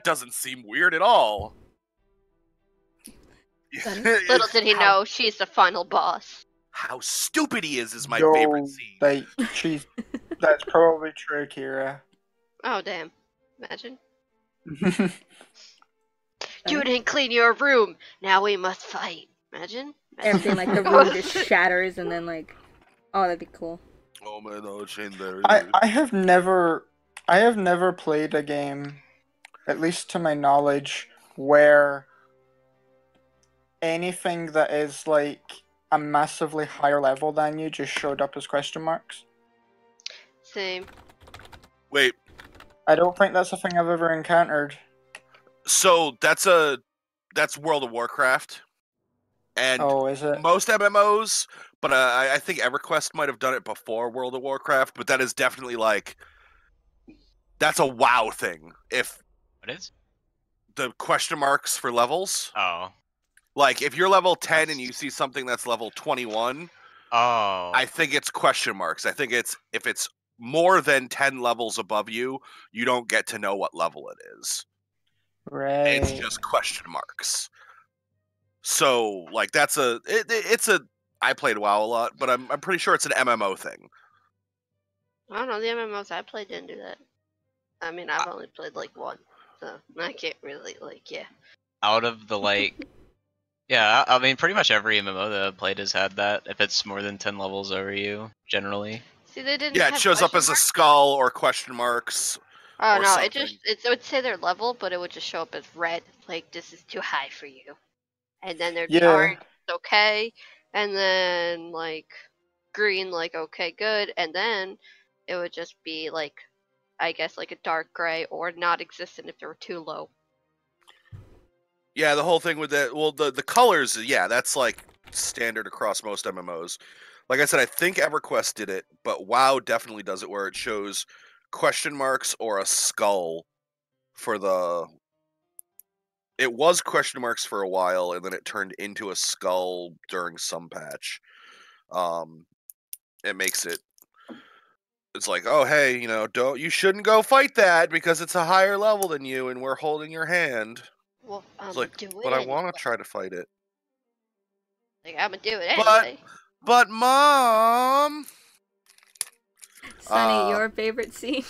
doesn't seem weird at all. Little did he know, she's the final boss. How stupid he is my favorite scene. Like, that's probably true, Kira. Oh damn! Imagine. You didn't clean your room. Now we must fight. Imagine. Everything like the room just shatters, and then like, oh, that'd be cool. Oh man, no chain there. I have never played a game, at least to my knowledge, where anything that is like a massively higher level than you just showed up as question marks. Same. Wait. I don't think that's a thing I've ever encountered. So that's World of Warcraft. And is it? Most MMOs, but I think EverQuest might have done it before World of Warcraft, but that is definitely like, that's a WoW thing. If what is? The question marks for levels. Oh. Like, if you're level 10 and you see something that's level 21, I think it's question marks. I think if it's more than 10 levels above you, you don't get to know what level it is. Right. It's just question marks. So, like, it's a. I played WoW a lot, but I'm pretty sure it's an MMO thing. I don't know. The MMOs I played didn't do that. I mean, I've only played like one, so I can't really Out of the yeah, I mean, pretty much every MMO that I've played has had that. If it's more than 10 levels over you, generally. See, they didn't. Yeah, it shows up as a skull or question marks. Oh no, it would say their level, but it would just show up as red, like this is too high for you. And then there'd be orange, okay, and then like green, like okay, good, and then it would just be like I guess, like a dark gray or not-existent if they were too low. Yeah, the whole thing with that. Well, the colors. Yeah, that's like standard across most MMOs. Like I said, I think EverQuest did it, but WoW definitely does it where it shows question marks or a skull for the. It was question marks for a while, and then it turned into a skull during some patch. It makes it. It's like, oh hey, you shouldn't go fight that because it's a higher level than you, and we're holding your hand. Well, It's like, do it but I anyway. want to try to fight it. Like, I'm gonna do it anyway. But Mom. Sunny, your favorite scene?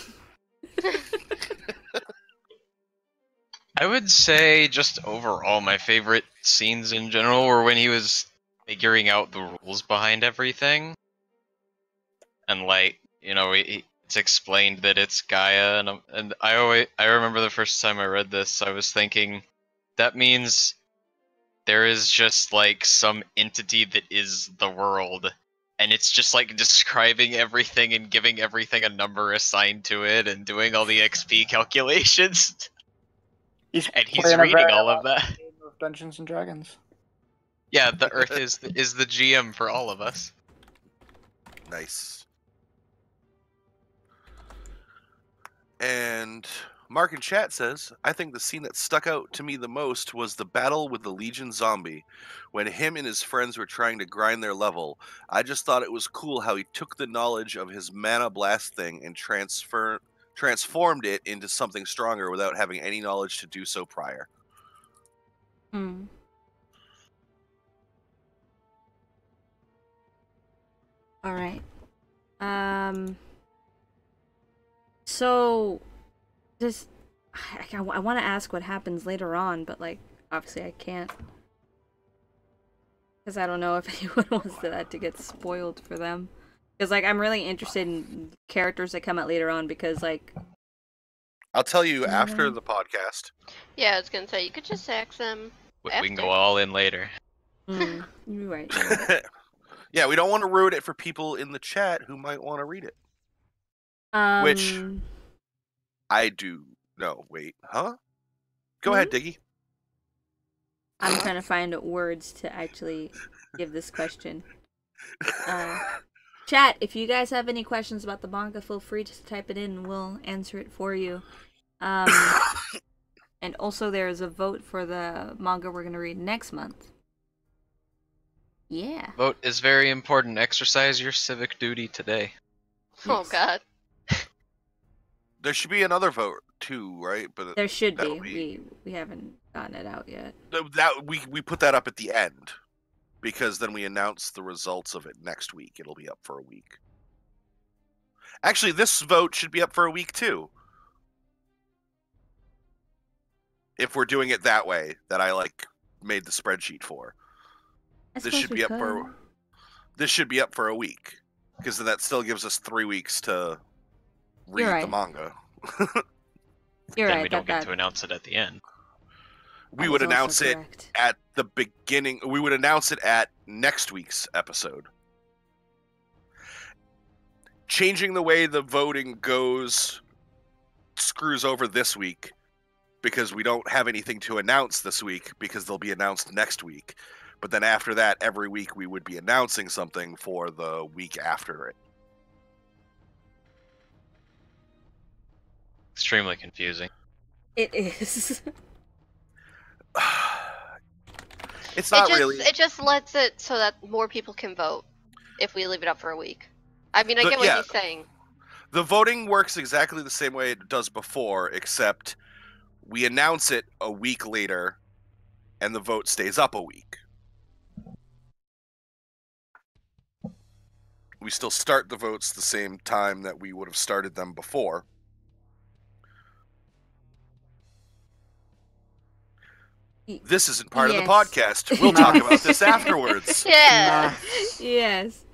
I would say just overall my favorite scenes in general were when he was figuring out the rules behind everything. And like, it's explained that it's Gaia, and I remember the first time I read this, I was thinking that means there is just like some entity that is the world, and it's just like describing everything and giving everything a number assigned to it and doing all the XP calculations. He's reading all of that. Game of Dungeons and Dragons. Yeah, the Earth is the GM for all of us. Nice. And Mark in chat says, I think the scene that stuck out to me the most was the battle with the Legion zombie. When him and his friends were trying to grind their level, I just thought it was cool how he took the knowledge of his mana blast thing and transformed it into something stronger without having any knowledge to do so prior. Hmm. All right. So, just I want to ask what happens later on, but like obviously I can't, because I don't know if anyone wants that to get spoiled for them. Because like I'm really interested in characters that come out later on, because like I'll tell you after the podcast. Yeah, I was gonna say you could just ask them. We can go all in later. you're right. Yeah, we don't want to ruin it for people in the chat who might want to read it. Which I do. No, wait, huh? Go ahead, Diggy. I'm trying to find words to actually give this question. Chat, if you guys have any questions about the manga, feel free to type it in and we'll answer it for you. And also there is a vote for the manga we're going to read next month. Yeah. Vote is very important. Exercise your civic duty today. Oh god. There should be another vote too, right? But there should be. We haven't gotten it out yet. We put that up at the end because then we announce the results of it next week. It'll be up for a week. Actually, this vote should be up for a week too. If we're doing it that way, that I made the spreadsheet for. This should be up for a week, because then that still gives us 3 weeks to read the manga. You're right. We don't get to announce it at the end. We would announce it at the beginning. We would announce it at next week's episode. Changing the way the voting goes screws over this week, because we don't have anything to announce this week, because they'll be announced next week. But then after that, every week we would be announcing something for the week after it. Extremely confusing. It is. It's not really. It just lets it so that more people can vote if we leave it up for a week. I mean, I get what he's saying. The voting works exactly the same way it does before, except we announce it a week later, and the vote stays up a week. We still start the votes the same time that we would have started them before. This isn't part of the podcast. We'll talk about this afterwards. Yeah. Yes.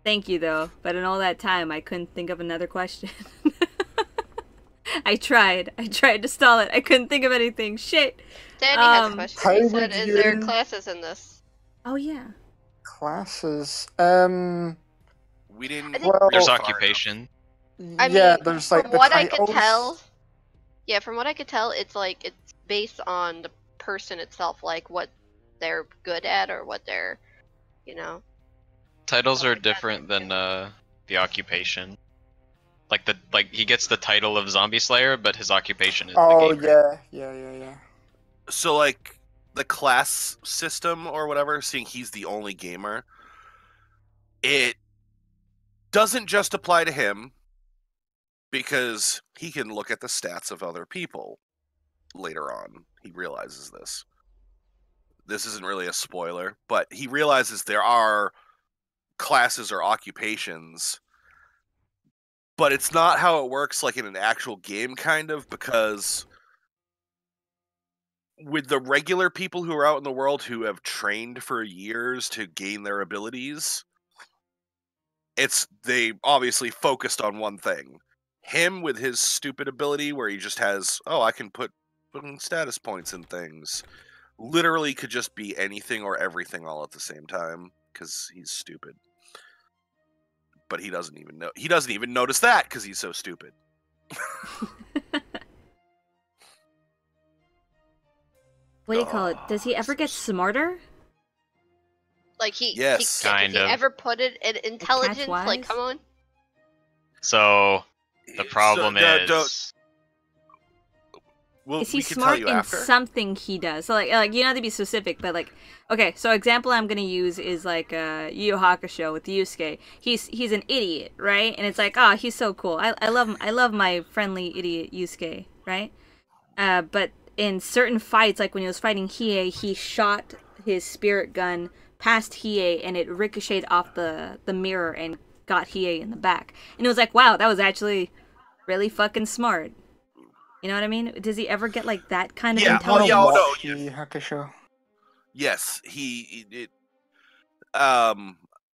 Thank you, though. But in all that time, I couldn't think of another question. I tried to stall it. I couldn't think of anything. Shit. Danny has a question. He said, is there classes in this? Oh, yeah. Classes. We didn't. There's far occupation. I mean, Yeah, there's like from the what I could titles. tell, yeah, from what I could tell, it's like it's based on the person itself, like what they're good at or what they're, you know. Titles are different than the occupation. Like he gets the title of Zombie Slayer, but his occupation is the Oh gamer. yeah. So like the class system or whatever, seeing he's the only gamer, it doesn't just apply to him because he can look at the stats of other people later on. He realizes this. This isn't really a spoiler, but he realizes there are classes or occupations, but it's not how it works like in an actual game, kind of, because with the regular people who are out in the world who have trained for years to gain their abilities, they obviously focused on one thing. Him with his stupid ability where he just has, I can put status points in things, literally could just be anything or everything all at the same time because he's stupid. But he doesn't even know. He doesn't even notice that because he's so stupid. What do you call it? Does he ever get smarter? Like he kind of. ever put it in intelligence? Catch-wise? Like, come on. So the problem is. Is he smart in something he does? So like you don't have to be specific, but like, okay, so example I'm gonna use is like Yu Yu Hakusho with Yusuke. He's an idiot, right? And it's like, he's so cool. I love him. I love my friendly idiot Yusuke, right? But in certain fights, like when he was fighting Hiei, he shot his spirit gun past Hiei and it ricocheted off the mirror and got Hiei in the back. And it was like, wow, that was actually really fucking smart. You know what I mean? Does he ever get like that kind of intelligence? Yes,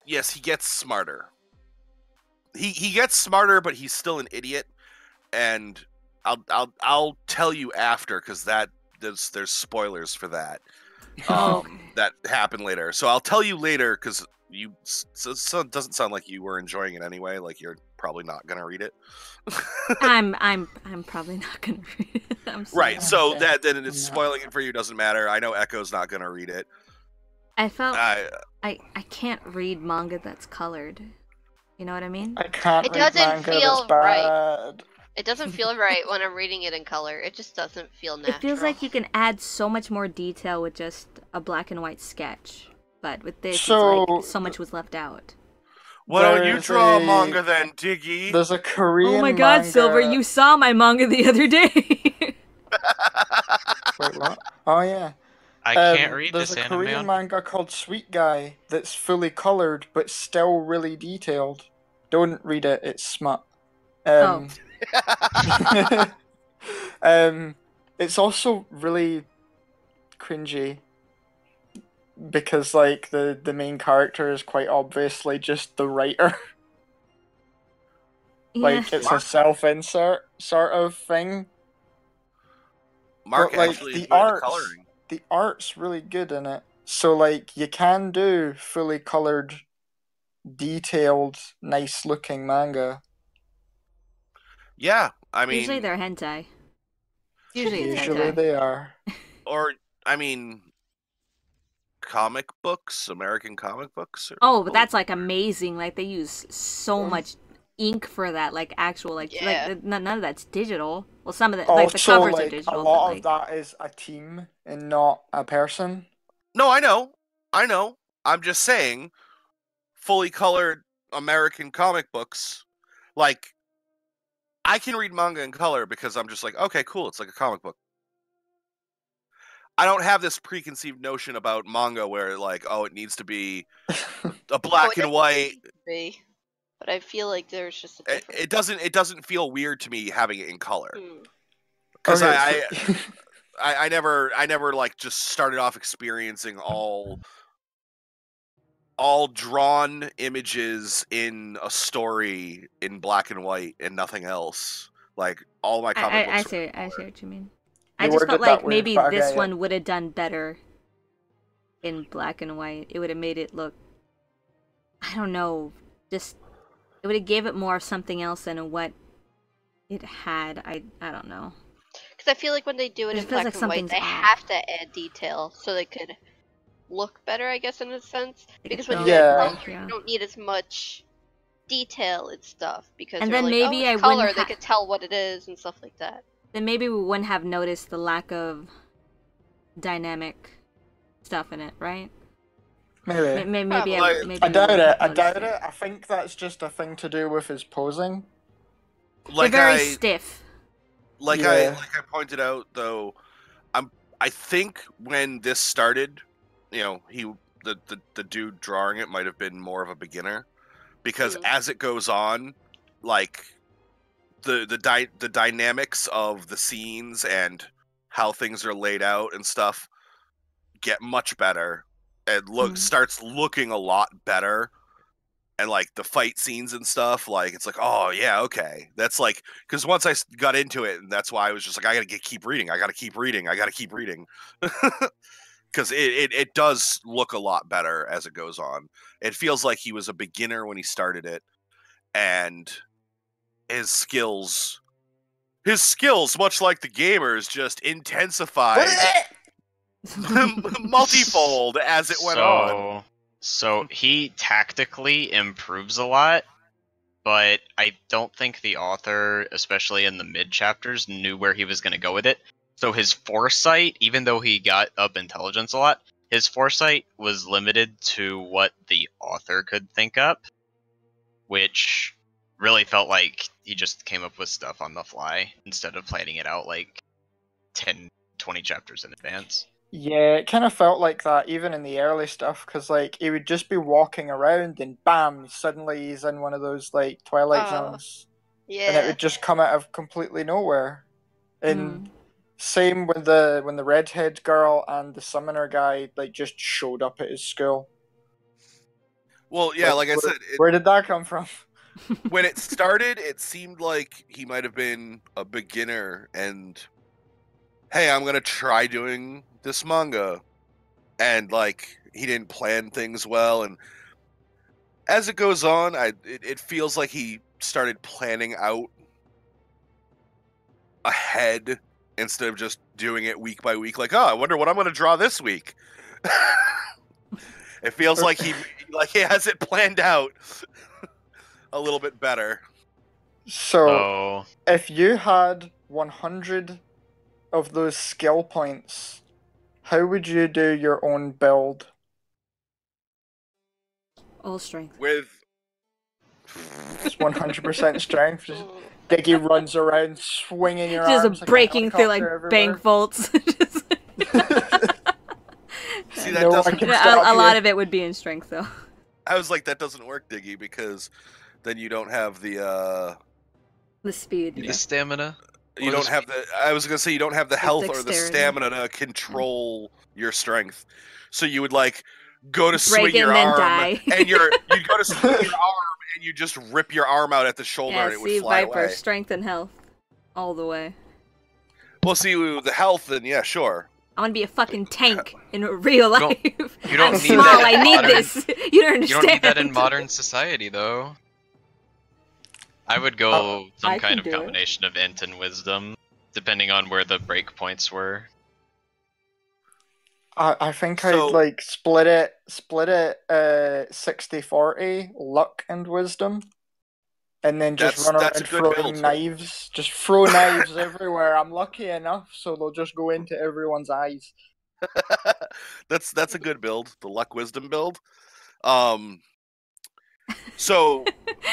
yes, he gets smarter. He gets smarter, but he's still an idiot. And I'll tell you after because there's spoilers for that. That happen later. So I'll tell you later because so it doesn't sound like you were enjoying it anyway. Like you're probably not gonna read it. I'm probably not gonna read it. I'm sorry. Right. So then it's spoiling it for you doesn't matter. I know Echo's not gonna read it. I felt I can't read manga that's colored. You know what I mean? I can't. It doesn't feel right. It doesn't feel right when I'm reading it in color. It just doesn't feel natural. It feels like you can add so much more detail with just a black and white sketch. But with this, it's like so much was left out. Why don't you draw a manga then, Diggy? There's a Korean Oh my god, manga... Silver, you saw my manga the other day! Wait, what? Oh yeah. I can't read this anime. There's a Korean manga called Sweet Guy that's fully coloured but still really detailed. Don't read it, it's smut. It's also really cringy because like the main character is quite obviously just the writer. Like it's a self-insert sort of thing. Mark but, like, actually coloring. The art's really good in it. So like you can do fully coloured, detailed, nice looking manga. Yeah, I mean... Usually they're hentai. Usually it's Usually hentai. they are. Or, I mean... comic books? American comic books? Oh, but that's like amazing. Like they use so much ink for that. Like actual, like none of that's digital. Well, some of the like the covers are digital. A lot of that is a team and not a person. No, I know. I'm just saying, fully colored American comic books, like, I can read manga in color because I'm just like, okay, cool, it's like a comic book. I don't have this preconceived notion about manga where, like, it needs to be a black and white. But I feel like there's just a difference. It doesn't feel weird to me having it in color. Because I never like just started off experiencing all drawn images in a story in black and white and nothing else. Like all my comic books. I see what you mean. I just felt like maybe this one would have done better in black and white. It would have made it look, I don't know, just It would have gave it more of something else than what it had. I don't know. Because I feel like when they do it in black and white, they have to add detail so they could look better, I guess, in a sense. Because when you add color, you don't need as much detail and stuff. Because and then like, maybe oh, it's color, they could tell what it is and stuff like that. Then maybe we wouldn't have noticed the lack of dynamic stuff in it, right? Maybe I doubt it. I doubt it. I think that's just a thing to do with his posing. Like they're very stiff. Like I pointed out though, I think when this started, you know, the dude drawing it might have been more of a beginner, because as it goes on, like the dynamics of the scenes and how things are laid out and stuff get much better and starts looking a lot better. And like the fight scenes and stuff, like it's like, oh yeah, okay, that's like, because once I got into it, and that's why I was just like, I gotta keep reading, because it does look a lot better as it goes on. It feels like he was a beginner when he started it, and his skills, much like the gamers, just intensified multifold as it went on. So he tactically improves a lot, but I don't think the author, especially in the mid chapters, knew where he was going to go with it. So his foresight, even though he got up intelligence a lot, his foresight was limited to what the author could think up, which really felt like he just came up with stuff on the fly instead of planning it out like 10, 20 chapters in advance. Yeah, it kind of felt like that even in the early stuff, because like he would just be walking around and bam, suddenly he's in one of those like Twilight Zones. Yeah. And it would just come out of completely nowhere. And same with when the redhead girl and the summoner guy like just showed up at his school. Well, yeah, like I said, where did that come from? When it started, it seemed like he might have been a beginner and, hey, I'm gonna try doing this manga, and like he didn't plan things well, and as it goes on, it feels like he started planning out ahead instead of just doing it week by week. Like, oh, I wonder what I'm gonna draw this week. It feels like he has it planned out a little bit better. So, if you had 100 of those skill points, how would you do your own build? All strength. With just 100% strength. Just Diggy runs around swinging your arms. Just breaking through like bank vaults. See, that doesn't. A lot of it would be in strength, though. I was like, that doesn't work, Diggy, because then you don't have the speed, the stamina. You don't have the. I was gonna say you don't have the health or the stamina to control your strength. So you would like go to swing your arm, and you go to swing your arm, and you just rip your arm out at the shoulder, and it would fly Viper, away. Strength and health, all the way. Well, see, with the health, then yeah, sure. I want to be a fucking tank in real life. You don't I'm need small. that I need this. You don't understand. You don't need that in modern society, though. I would go some kind of combination of int and wisdom, depending on where the breakpoints were. I think I'd like split it 60-40, luck and wisdom. And then just run around throwing knives. Just throw knives everywhere. I'm lucky enough, so they'll just go into everyone's eyes. That's a good build, the luck wisdom build. So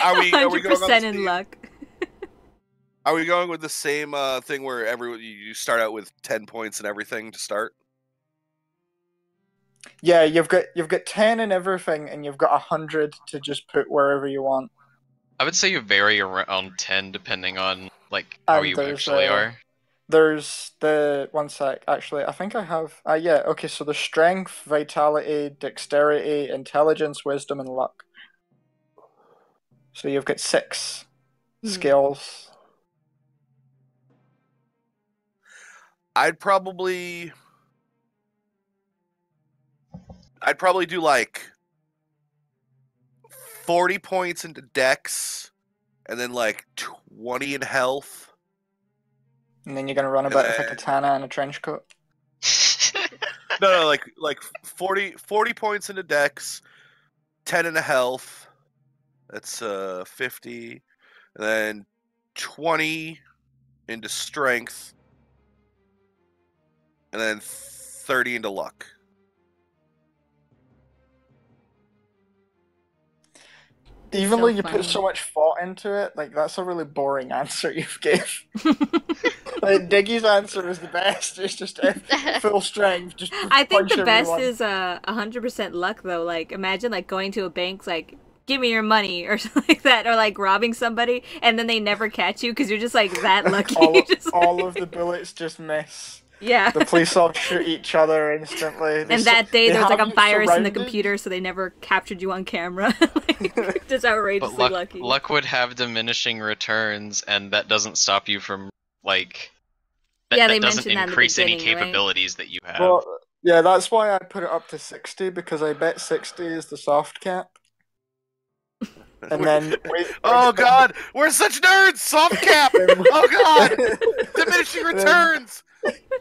are we 100% in luck? Are we going with the same thing where you start out with 10 points and everything to start? Yeah, you've got 10 and everything, and you've got 100 to just put wherever you want. I would say you vary around 10 depending on like how you actually are. There's the one sec. Actually, I think I have. Yeah. Okay. So the strength, vitality, dexterity, intelligence, wisdom, and luck. So you've got 6 skills. I'd probably do like 40 points into dex, and then like 20 in health. And then you're gonna run about with a katana and a trench coat. No, like 40 points into dex, 10 in health. That's 50, and then 20 into strength, and then 30 into luck. Even though you put so much thought into it, like, that's a really boring answer you've gave. Like, Diggy's answer is the best. It's just full strength. Just I think the best everyone. is 100% luck, though. Like, imagine like going to a bank, like, give me your money or something like that, or like robbing somebody, and then they never catch you because you're just like that lucky. all of the bullets just miss. Yeah. The police all shoot each other instantly. And that day there was like a virus in the computer, so they never captured you on camera. Like, just outrageously but lucky. Luck would have diminishing returns, and that doesn't stop you from like. That doesn't increase any capabilities that you have. Well, yeah, that's why I put it up to 60, because I bet 60 is the soft cap. And then oh god, we're such nerds! Soft cap! Oh god! Diminishing returns!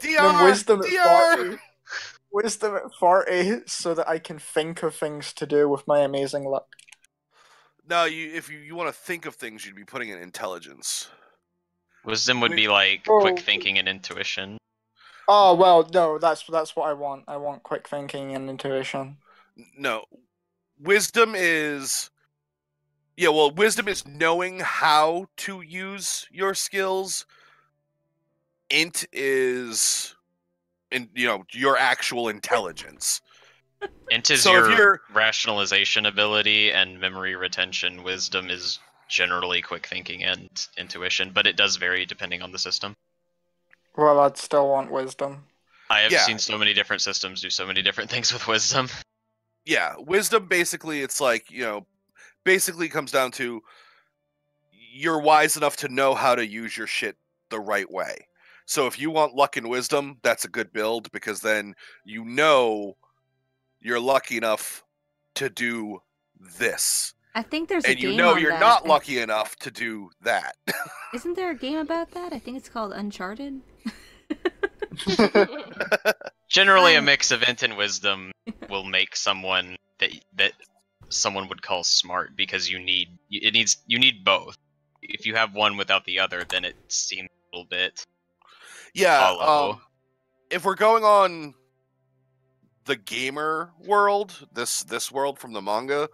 DR! Wisdom DR! at 40. Wisdom at 40, so that I can think of things to do with my amazing luck. No, if you want to think of things, you'd be putting in intelligence. Wisdom would be like quick thinking and intuition. Oh well, no, that's what I want. I want quick thinking and intuition. No, wisdom is. Yeah, well, wisdom is knowing how to use your skills. Int is, your actual intelligence. Int is your rationalization ability and memory retention. Wisdom is generally quick thinking and intuition, but it does vary depending on the system. Well, I'd still want wisdom. I have seen so many different systems do so many different things with wisdom. Yeah, wisdom basically, it's like, basically comes down to you're wise enough to know how to use your shit the right way. So if you want luck and wisdom, that's a good build, because then you're lucky enough to do this. I think there's a game you're not lucky enough to do that. Isn't there a game about that? I think it's called Uncharted. Generally, a mix of int and wisdom will make someone that someone would call smart, because you need both. If you have one without the other, then it seems a little bit hollow. If we're going on the gamer world, this world from the manga,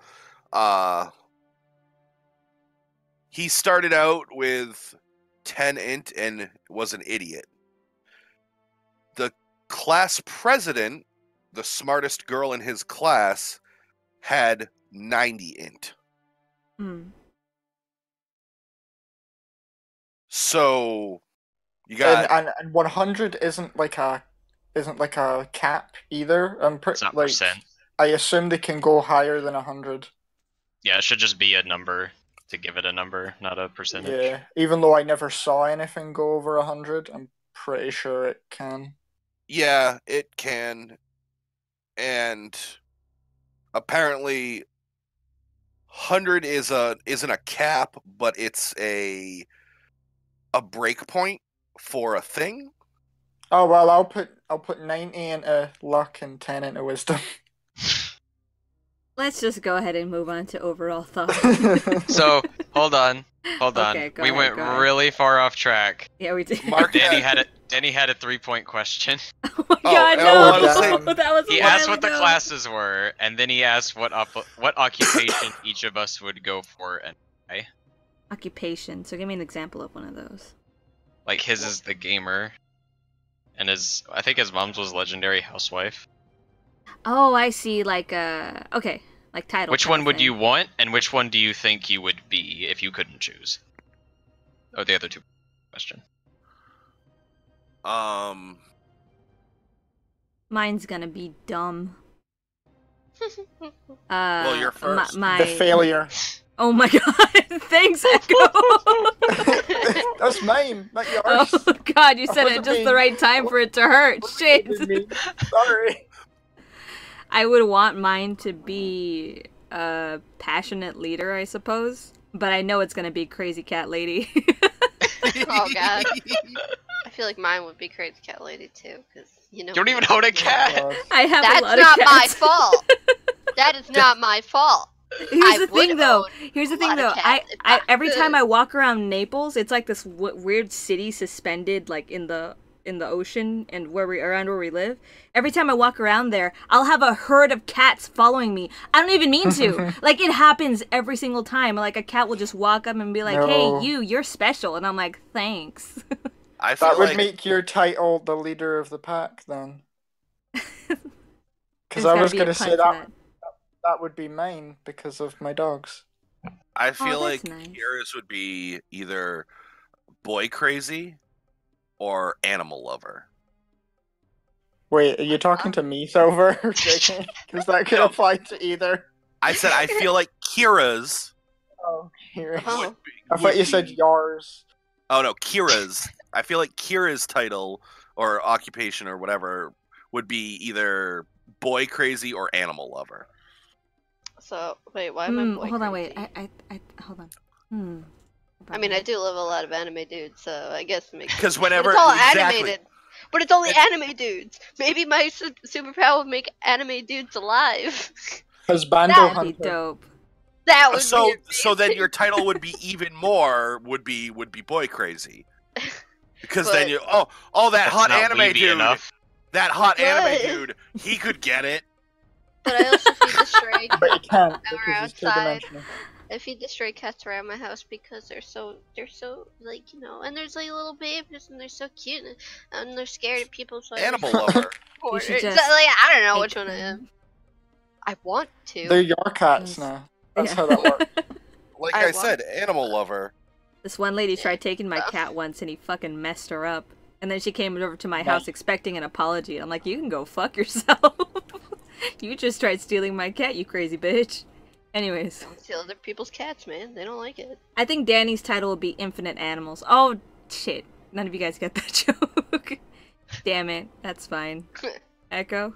he started out with 10 int and was an idiot. The class president, the smartest girl in his class, had 90 int. So you got and 100 isn't like a cap either. It's not percent. I assume they can go higher than 100. Yeah, it should just be a number to give it a number, not a percentage. Yeah, even though I never saw anything go over 100, I'm pretty sure it can. Yeah, it can. And apparently 100 isn't a cap, but it's a break point for a thing. Oh well, I'll put 90 into luck and 10 into wisdom. Let's just go ahead and move on to overall thoughts. So, hold on. Okay, we went really far off track. Yeah, we did. Danny had a 3-point question. Oh my god, no! That was he asked what the classes were, and then he asked what occupation each of us would go for and why. Occupation. So give me an example of one of those. Like his is the gamer, and I think his mom's was legendary housewife. Oh, I see. Like okay, like title. Which one would you want, and which one do you think you would be if you couldn't choose? Oh, the other two question. Mine's gonna be dumb. Well, you're first. The failure. Oh my god! Thanks, Echo. That's mine, not yours. Oh god, you said it at just the right time for it to hurt. Shit. Sorry. I would want mine to be passionate leader, I suppose. But I know it's gonna be Crazy Cat Lady. Oh god. I feel like mine would be Crazy Cat Lady too, because you know. You don't even own a cat. I have That's a lot not of my cats. fault. That is not my fault. Here's the thing, though. Every time I walk around Naples, it's like this weird city suspended, like in the ocean and around where we live. Every time I walk around there, I'll have a herd of cats following me. I don't even mean to. Like, it happens every single time. Like, a cat will just walk up and be like, "Hey, you're special," and I'm like, "Thanks." I feel that would like... make your title the leader of the pack, then. Because I was going to say that would be mine because of my dogs. I feel like nice. Kira's would be either boy crazy or animal lover. Wait, are you talking to me, Silver? Because that could apply to either. I said I feel like Kira's. Oh, Kira's. Oh. I thought you said yours. Oh no, Kira's. I feel like Kira's title or occupation or whatever would be either boy crazy or animal lover. So wait, why am I boy hold on, crazy? wait. I hold on. I mean, I do love a lot of anime dudes, so I guess it makes sense. Because whenever But it's all exactly. animated. But it's only anime dudes. Maybe my superpower would make anime dudes alive. Because Bando That'd Hunter. be dope. That would So be so then your title would be even more would be boy crazy. Because then you that hot Not anime weeby dude. enough. That hot anime But- dude, he could get it. But I also feed the stray But you can't Or because it's outside. two-dimensional. I feed the stray cats around my house because they're so like, you know, and there's like little babies and they're so cute and they're scared of people, so Animal lover. You should so, just like, I don't know take which one I them. am. I want to. They're your cats Yes. now. That's Yeah. how that works. Like I I want- said, animal lover. This one lady tried taking my cat once and he fucking messed her up. And then she came over to my house expecting an apology. I'm like, you can go fuck yourself. You just tried stealing my cat, you crazy bitch. Anyways. Don't steal other people's cats, man. They don't like it. I think Danny's title will be Infinite Animals. Oh, shit. None of you guys get that joke. Damn it. That's fine. Echo?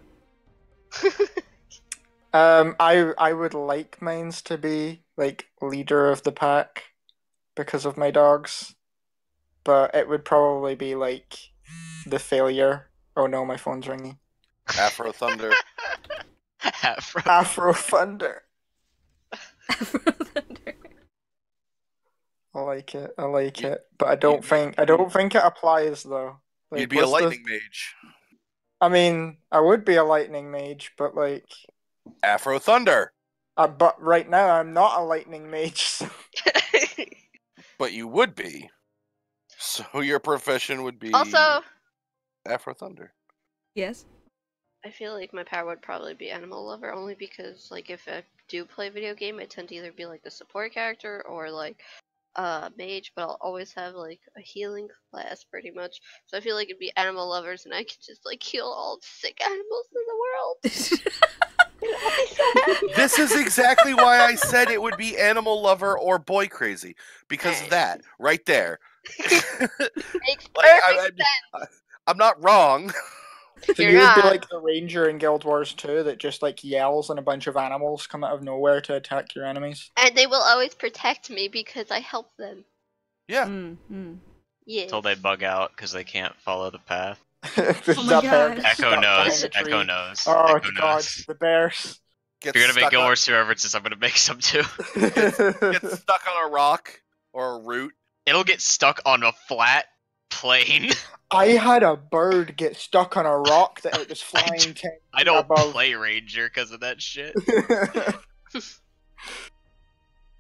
I would like mines to be, like, leader of the pack because of my dogs. But it would probably be, like, the failure. Oh no, my phone's ringing. Afro Thunder. Afro Thunder. Afro Thunder. I like it. But I don't think it applies though. Like, You'd be a lightning mage. I mean, I would be a lightning mage, but like Afro Thunder. but right now I'm not a lightning mage. So. But you would be. So your profession would be Also, Afro Thunder. Yes? I feel like my power would probably be animal lover, only because, like, if I do play a video game, I tend to either be like the support character or like mage, but I'll always have like a healing class pretty much. So I feel like it'd be animal lovers, and I could just like heal all the sick animals in the world. This is exactly why I said it would be animal lover or boy crazy. Because of that, right there. Makes perfect sense. I'm not wrong. So You're you would be not. like the ranger in Guild Wars 2 that just like yells and a bunch of animals come out of nowhere to attack your enemies. And they will always protect me because I help them. Yeah. Yeah. Until they bug out because they can't follow the path. The Oh my bear God. gets Echo stuck knows. behind a tree. Echo knows. Oh Echo god, knows. the bears. Gets If you're gonna make stuck Guild on- Wars 2 references, I'm gonna make some too. gets stuck on a rock or a root. It'll get stuck on a flat plane. I had a bird get stuck on a rock that it was flying 10 feet I don't above. play Ranger because of that shit.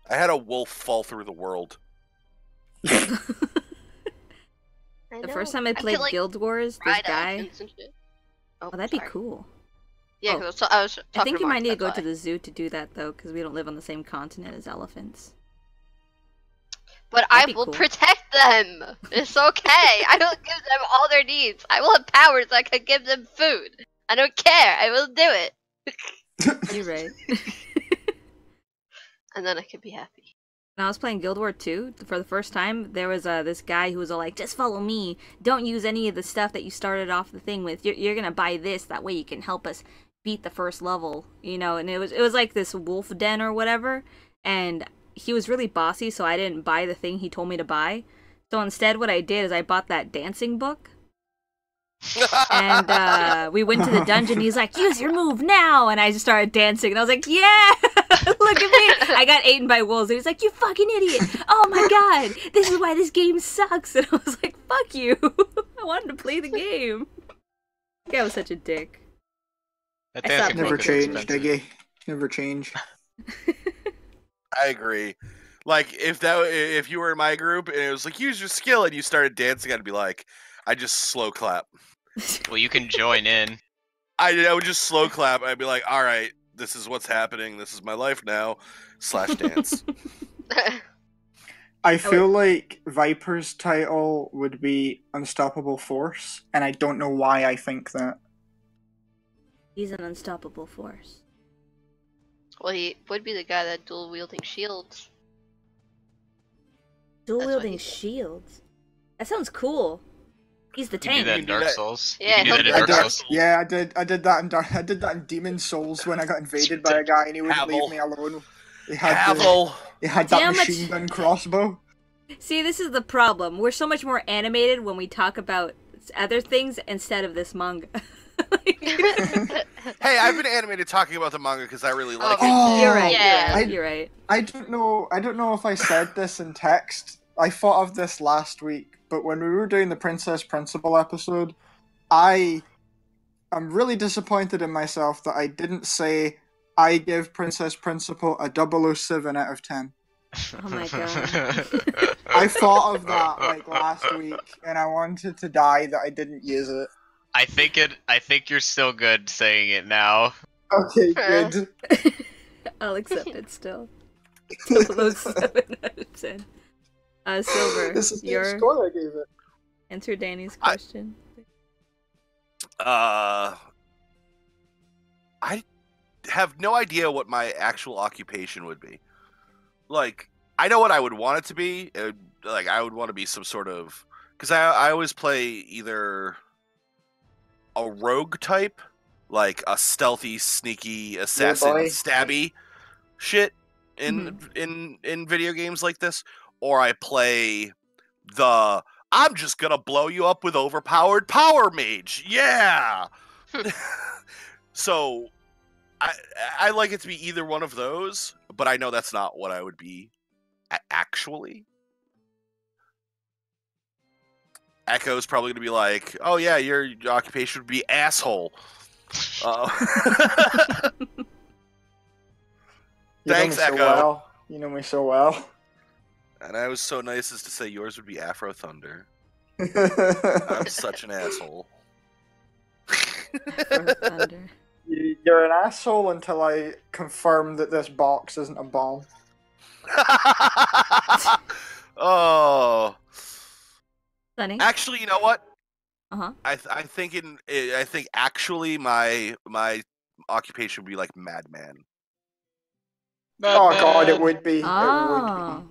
I had a wolf fall through the world. I The know. first time I feel played like Guild Wars, this ride guy... elephants and shit. Oh, that'd be sorry. cool. Yeah, Oh. 'cause I was talking I think to you Mark, might need to go that's to why. the zoo to do that, though, because we don't live on the same continent as elephants. But That'd I be will cool. protect them. It's okay. I will give them all their needs. I will have powers. I can give them food. I don't care. I will do it. You're right. And then I can be happy. When I was playing Guild Wars 2 for the first time, there was this guy who was all like, just follow me. Don't use any of the stuff that you started off the thing with. You're going to buy this. That way you can help us beat the first level, you know, and it was like this wolf den or whatever, and he was really bossy, so I didn't buy the thing he told me to buy. So instead what I did is I bought that dancing book. And we went to the dungeon. He's like, use your move now, and I just started dancing, and I was like, yeah. Look at me. I got eaten by wolves, and he's like, you fucking idiot. Oh my god, this is why this game sucks. And I was like, fuck you. I wanted to play the game. That guy was such a dick. Never changed, Diggy. Never change. I agree. Like, if you were in my group and it was like, use your skill, and you started dancing, I'd be like, I just slow clap. Well, you can join in. I would just slow clap. I'd be like, all right, this is what's happening. This is my life now. / dance. I feel like Viper's title would be Unstoppable Force, and I don't know why I think that. He's an unstoppable force. Well, he would be the guy that dual-wielding shields. Dual-wielding shields? That sounds cool. He's the tank. You do that in Dark Souls. Yeah, you do that in Dark Souls. Yeah, I did that in Demon Souls when I got invaded by a guy and he wouldn't leave me alone. He had that machine gun crossbow. See, this is the problem. We're so much more animated when we talk about other things instead of this manga. Hey, I've been animated talking about the manga because I really like it. Oh, you're right. Yeah. You're right. I don't know if I said this in text. I thought of this last week, but when we were doing the Princess Principal episode, I'm really disappointed in myself that I didn't say I give Princess Principal a 007 out of 10. Oh my god. I thought of that like last week, and I wanted to die that I didn't use it. I think you're still good saying it now. Okay, good. I'll accept it still. 007 out of 10. Silver, This is the your score I gave it. answer Danny's question. I have no idea what my actual occupation would be. Like, I know what I would want it to be. Like, I would want to be some sort of... Because I always play either a rogue type, like a stealthy, sneaky, assassin, stabby shit in video games like this, or I play the I'm just gonna blow you up with overpowered power mage. Yeah. So I like it to be either one of those, but I know that's not what I would be actually. Echo's probably going to be like, oh yeah, your occupation would be asshole. Thanks, Echo. Well. You know me so well. And I was so nice as to say yours would be Afro Thunder. I'm such an asshole. Afro Thunder. You're an asshole until I confirm that this box isn't a bomb. Oh. Sunny? Actually, you know what? Uh-huh. I think actually my occupation would be like madman. Oh god, it would be. Oh. It would be.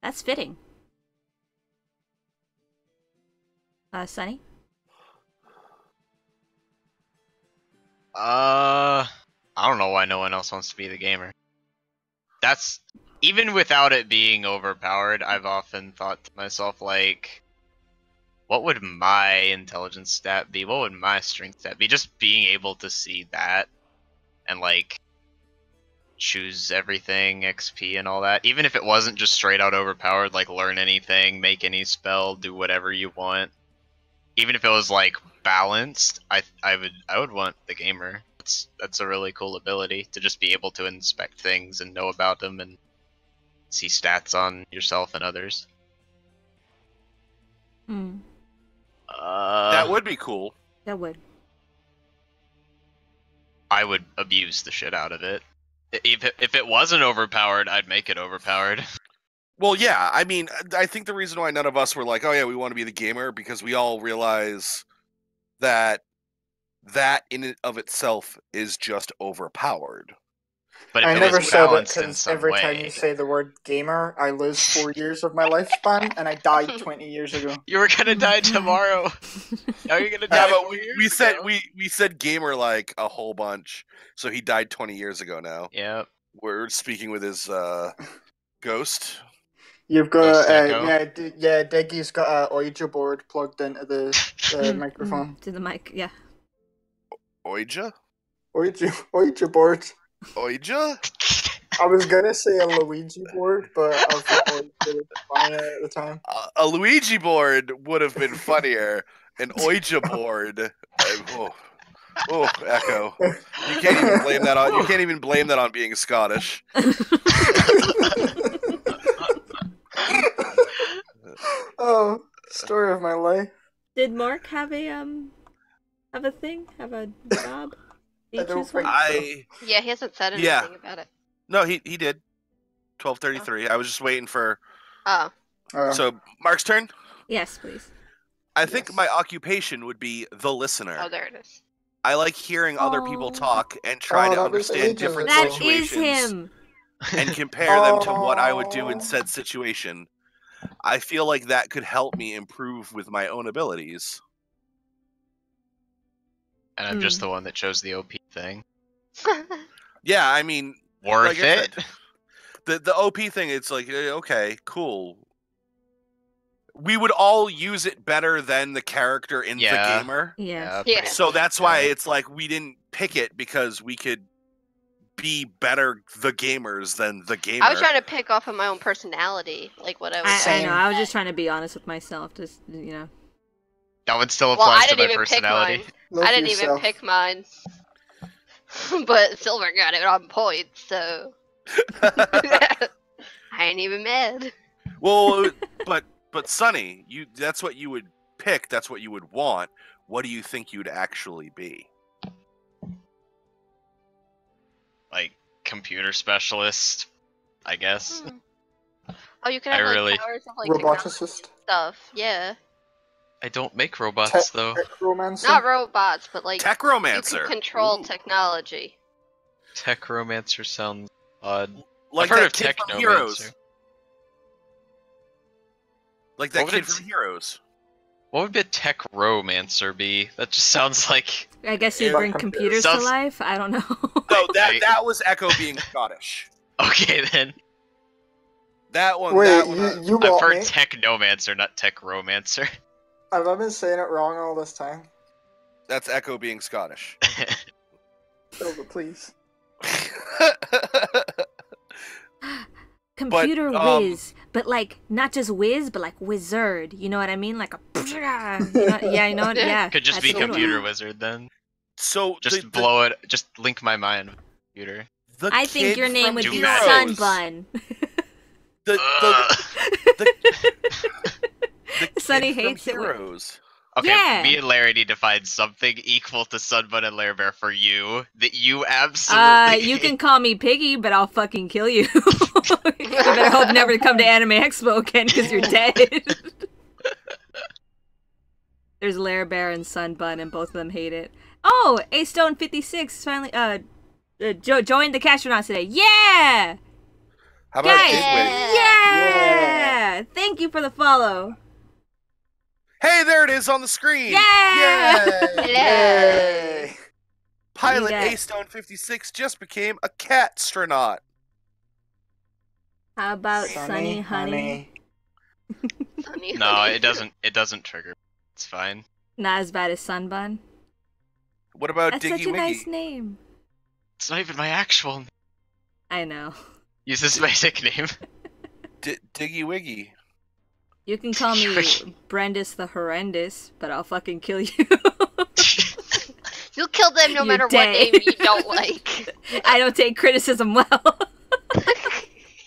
That's fitting. Sunny? I don't know why no one else wants to be the gamer. That's even without it being overpowered, I've often thought to myself, like, what would my intelligence stat be? What would my strength stat be? Just being able to see that and, like, choose everything, XP and all that. Even if it wasn't just straight out overpowered, like learn anything, make any spell, do whatever you want. Even if it was like balanced, I would want the gamer. That's a really cool ability to just be able to inspect things and know about them and see stats on yourself and others. Hmm. That would be cool. That would. I would abuse the shit out of it. If it wasn't overpowered, I'd make it overpowered. Well, yeah, I mean, I think the reason why none of us were like, oh yeah, we want to be the gamer, because we all realize that in and of itself is just overpowered. But if I it never was said it balanced in because some every way, time you say the word gamer, I lose 4 years of my lifespan, and I died 20 years ago. you were gonna die tomorrow. Now you're gonna die. Yeah, but 4 years we said ago. we said gamer like a whole bunch. So he died 20 years ago now. Yep. We're speaking with his ghost. You've Ghost got Echo. yeah, Diggy's got a Ouija board plugged into the microphone. To the mic, yeah. Ouija? Ouija board. Ouija? I was gonna say a Luigi board, but I thought it was really funny at the time. A Luigi board would have been funnier. An Ouija board. Oh, Echo. You can't even blame that on. You can't even blame that on being Scottish. Oh, story of my life. Did Mark have a thing? Have a job? I don't think Yeah, he hasn't said anything about it. No, he did. 12:33. I was just waiting for. Oh. So Mark's turn. Yes, please. I think my occupation would be the listener. Oh, there it is. I like hearing other people talk and try to that was understand ages different ago. That is situations him. and compare them to what I would do in said situation. I feel like that could help me improve with my own abilities. And I'm just the one that chose the OP thing. Yeah, I mean, Worth like I it. said, the OP thing, it's like, okay, cool. We would all use it better than the character in the gamer. Yeah. Yeah. So that's why it's like we didn't pick it because we could be better the gamers than the gamer. I was trying to pick off of my own personality, like what I was. I know. I was just trying to be honest with myself. Just That one still Well, applies I to my didn't even pick personality. mine. Love I didn't yourself. even pick mine. But Silver got it on point, so I ain't even mad. Well, but Sonny, that's what you would pick. That's what you would want. What do you think you'd actually be? Like computer specialist, I guess. Oh, you can have like powers of like technology Roboticist. stuff. Yeah. I don't make robots though. Techromancer. Not robots, but like Techromancer. you can control technology. Techromancer sounds odd. Like I've heard that of kid from Technomancer. Heroes. Like that What would kid it- from Heroes. What would a Techromancer be? That just sounds like. I guess you bring computers to Sounds- life. I don't know. No, that was Echo being Scottish. Okay then. That one. Wait, that one, you I've want heard me? Technomancer, not Techromancer. Have I been saying it wrong all this time? That's Echo being Scottish. Silver, please. Computer whiz, but like not just whiz, but like wizard. You know what I mean? Like a yeah, you know what? Yeah, Could just that's be a good one. computer wizard then. So Just blow it. Just link my mind with computer. I think your name would Do be magic. Sunbun. The Sonny kid from hates it when- Heroes. Okay, Yeah. me and Larry need to find something equal to Sunbun and Lair Bear for you that you absolutely. You can call me Piggy, but I'll fucking kill you. You better hope never to come to Anime Expo again, because you're dead. There's Lair Bear and Sunbun, and both of them hate it. Oh, A Stone 56 finally joined the Castronauts today. Yeah, How about guys, Digwig? yeah! Thank you for the follow. Hey, there it is on the screen. Yeah! Yay! Pilot You got- A Stone 56 just became a cat astronaut. How about Sunny Honey? Sunny No, honey. it doesn't trigger. It's fine. Not as bad as Sunbun. What about That's Diggy such a Wiggy? nice name. It's not even my actual name. I know. Use this as my nickname. Diggy Wiggy. You can call me Brendis the Horrendous, but I'll fucking kill you. You'll kill them no You're matter what dead. name you don't like. I don't take criticism well.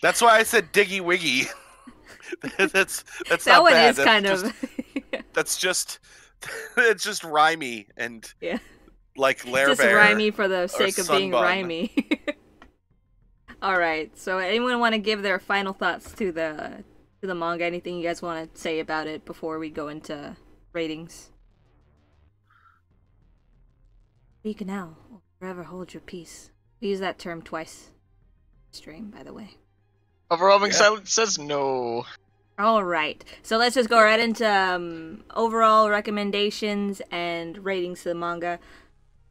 That's why I said Diggy Wiggy. that's That not one bad. is That's kind just, of That's just it's just rhymey and yeah. like Lair Just Bear. rhymey for the sake of being Sunbun. rhymey. All right. So, anyone want to give their final thoughts to the manga? Anything you guys want to say about it before we go into ratings? Speak now, or forever hold your peace. We use that term twice. stream, by the way. Overwhelming silence says no. Alright, so let's just go right into overall recommendations and ratings to the manga.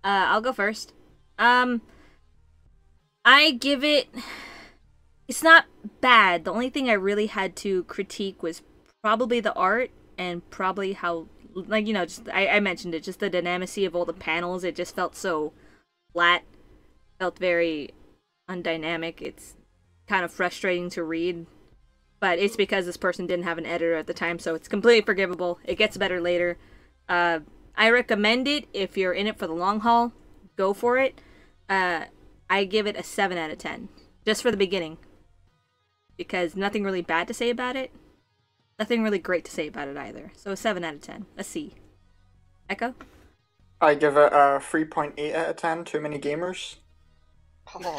I'll go first. I give it... It's not bad. The only thing I really had to critique was probably the art and probably how... Like, you know, just I mentioned it, just the dynamicy of all the panels. It just felt so flat. Felt very undynamic. It's kind of frustrating to read. But it's because this person didn't have an editor at the time, so it's completely forgivable. It gets better later. I recommend it if you're in it for the long haul. Go for it. I give it a 7 out of 10. Just for the beginning. Because nothing really bad to say about it. Nothing really great to say about it either. So a 7 out of 10. A C. Echo? I give it a 3.8 out of 10. Too many gamers. Oh.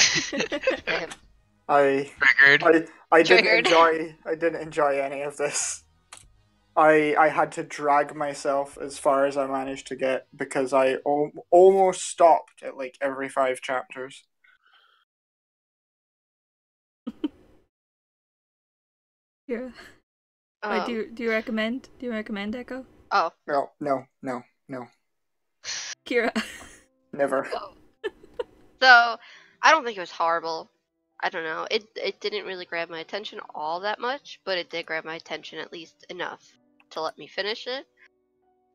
I didn't enjoy any of this. I had to drag myself as far as I managed to get because I almost stopped at like every 5 chapters. Yeah. Do you recommend? Do you recommend Echo? Oh. No. Kira. Never. So, I don't think it was horrible. I don't know. It didn't really grab my attention all that much, but it did grab my attention at least enough to let me finish it.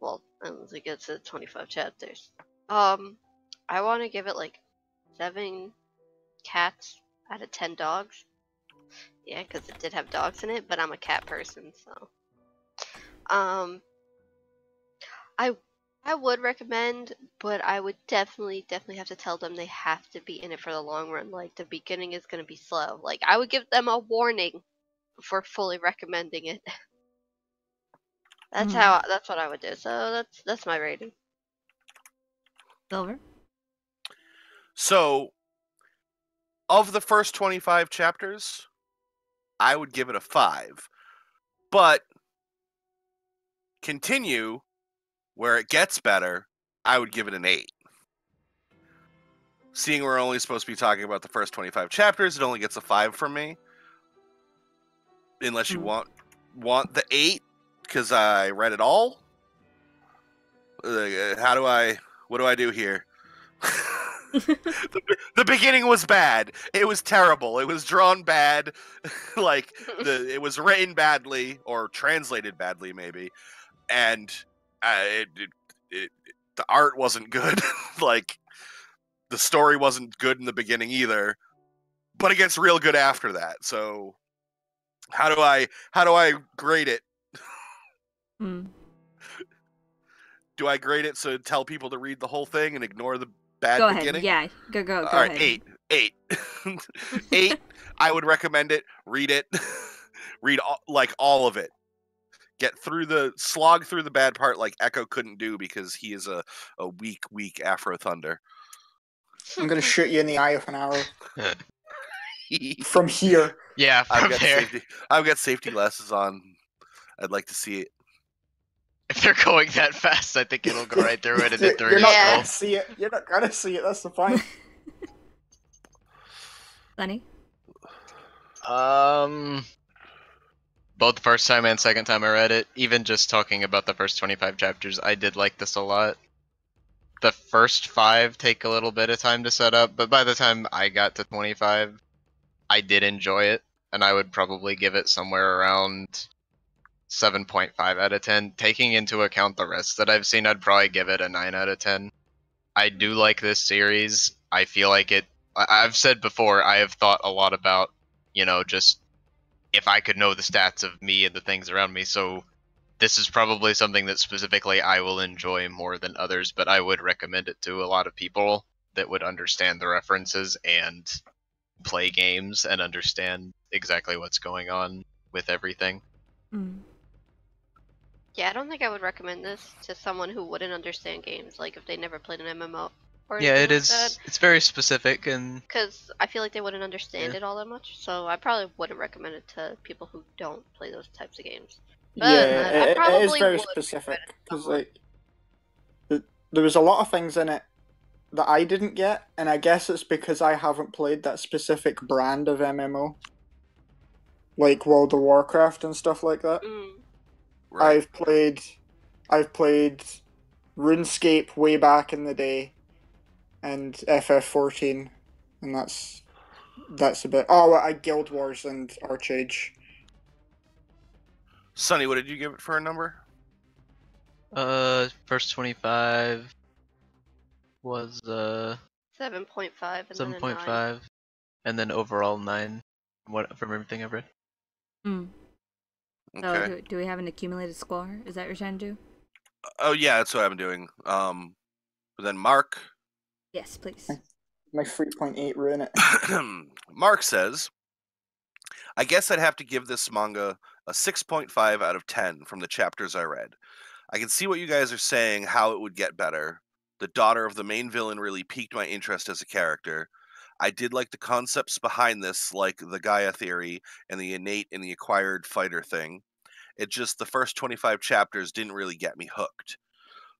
Well, unless it gets to 25 chapters. I want to give it like 7 cats out of 10 dogs. Yeah, because it did have dogs in it, but I'm a cat person, so. I would recommend, but I would definitely have to tell them they have to be in it for the long run. Like, the beginning is going to be slow. Like, I would give them a warning before fully recommending it. That's that's what I would do. So that's my rating. Silver? So, of the first 25 chapters, I would give it a 5. But continue where it gets better, I would give it an 8. Seeing we're only supposed to be talking about the first 25 chapters, it only gets a 5 from me. Unless you want the 8, because I read it all. What do I do here? The beginning was bad. It was terrible. It was drawn bad. Like, it was written badly, or translated badly, maybe. And the art wasn't good. Like, the story wasn't good in the beginning either. But it gets real good after that. So, how do I grade it? Do I grade it so tell people to read the whole thing and ignore the bad beginning? Yeah, go All right, ahead. 8. 8. I would recommend it. Read it. Read all of it. Slog through the bad part like Echo couldn't do because he is a weak Afro Thunder. I'm gonna shoot you in the eye with an arrow. From here. Yeah, from there. I've got safety glasses on. I'd like to see it. If they're going that fast, I think it'll go right through it and hit the You're not gonna see it. You're not gonna see it. That's the point. Sunny? Both the first time and second time I read it, even just talking about the first 25 chapters, I did like this a lot. The first 5 take a little bit of time to set up, but by the time I got to 25, I did enjoy it, and I would probably give it somewhere around 7.5 out of 10. Taking into account the rest that I've seen, I'd probably give it a 9 out of 10. I do like this series. I feel like I've said before, I have thought a lot about, just if I could know the stats of me and the things around me, so this is probably something that specifically I will enjoy more than others, but I would recommend it to a lot of people that would understand the references and play games and understand exactly what's going on with everything. Yeah, I don't think I would recommend this to someone who wouldn't understand games, like if they never played an MMO. Yeah, it is. It's very specific, and because I feel like they wouldn't understand it all that much, so I probably wouldn't recommend it to people who don't play those types of games. But it is very specific because there was a lot of things in it that I didn't get, and I guess it's because I haven't played that specific brand of MMO, like World of Warcraft and stuff like that. Right. I've played RuneScape way back in the day, and FF14, and that's a bit. Oh, I Guild Wars and Archage. Sonny, what did you give it for a number? First 25 was 7.5 and 7.5, and then overall 9. From everything I've read. Hmm. Okay. So, do we have an accumulated score? Is that what you're trying to do? Oh yeah, that's what I'm doing. But then Mark. Yes, please. My 3.8 ruin it. Mark says, I guess I'd have to give this manga a 6.5 out of 10 from the chapters I read. I can see what you guys are saying, how it would get better. The daughter of the main villain really piqued my interest as a character. I did like the concepts behind this, like the Gaia theory and the innate and the acquired fighter thing. It just, the first 25 chapters didn't really get me hooked.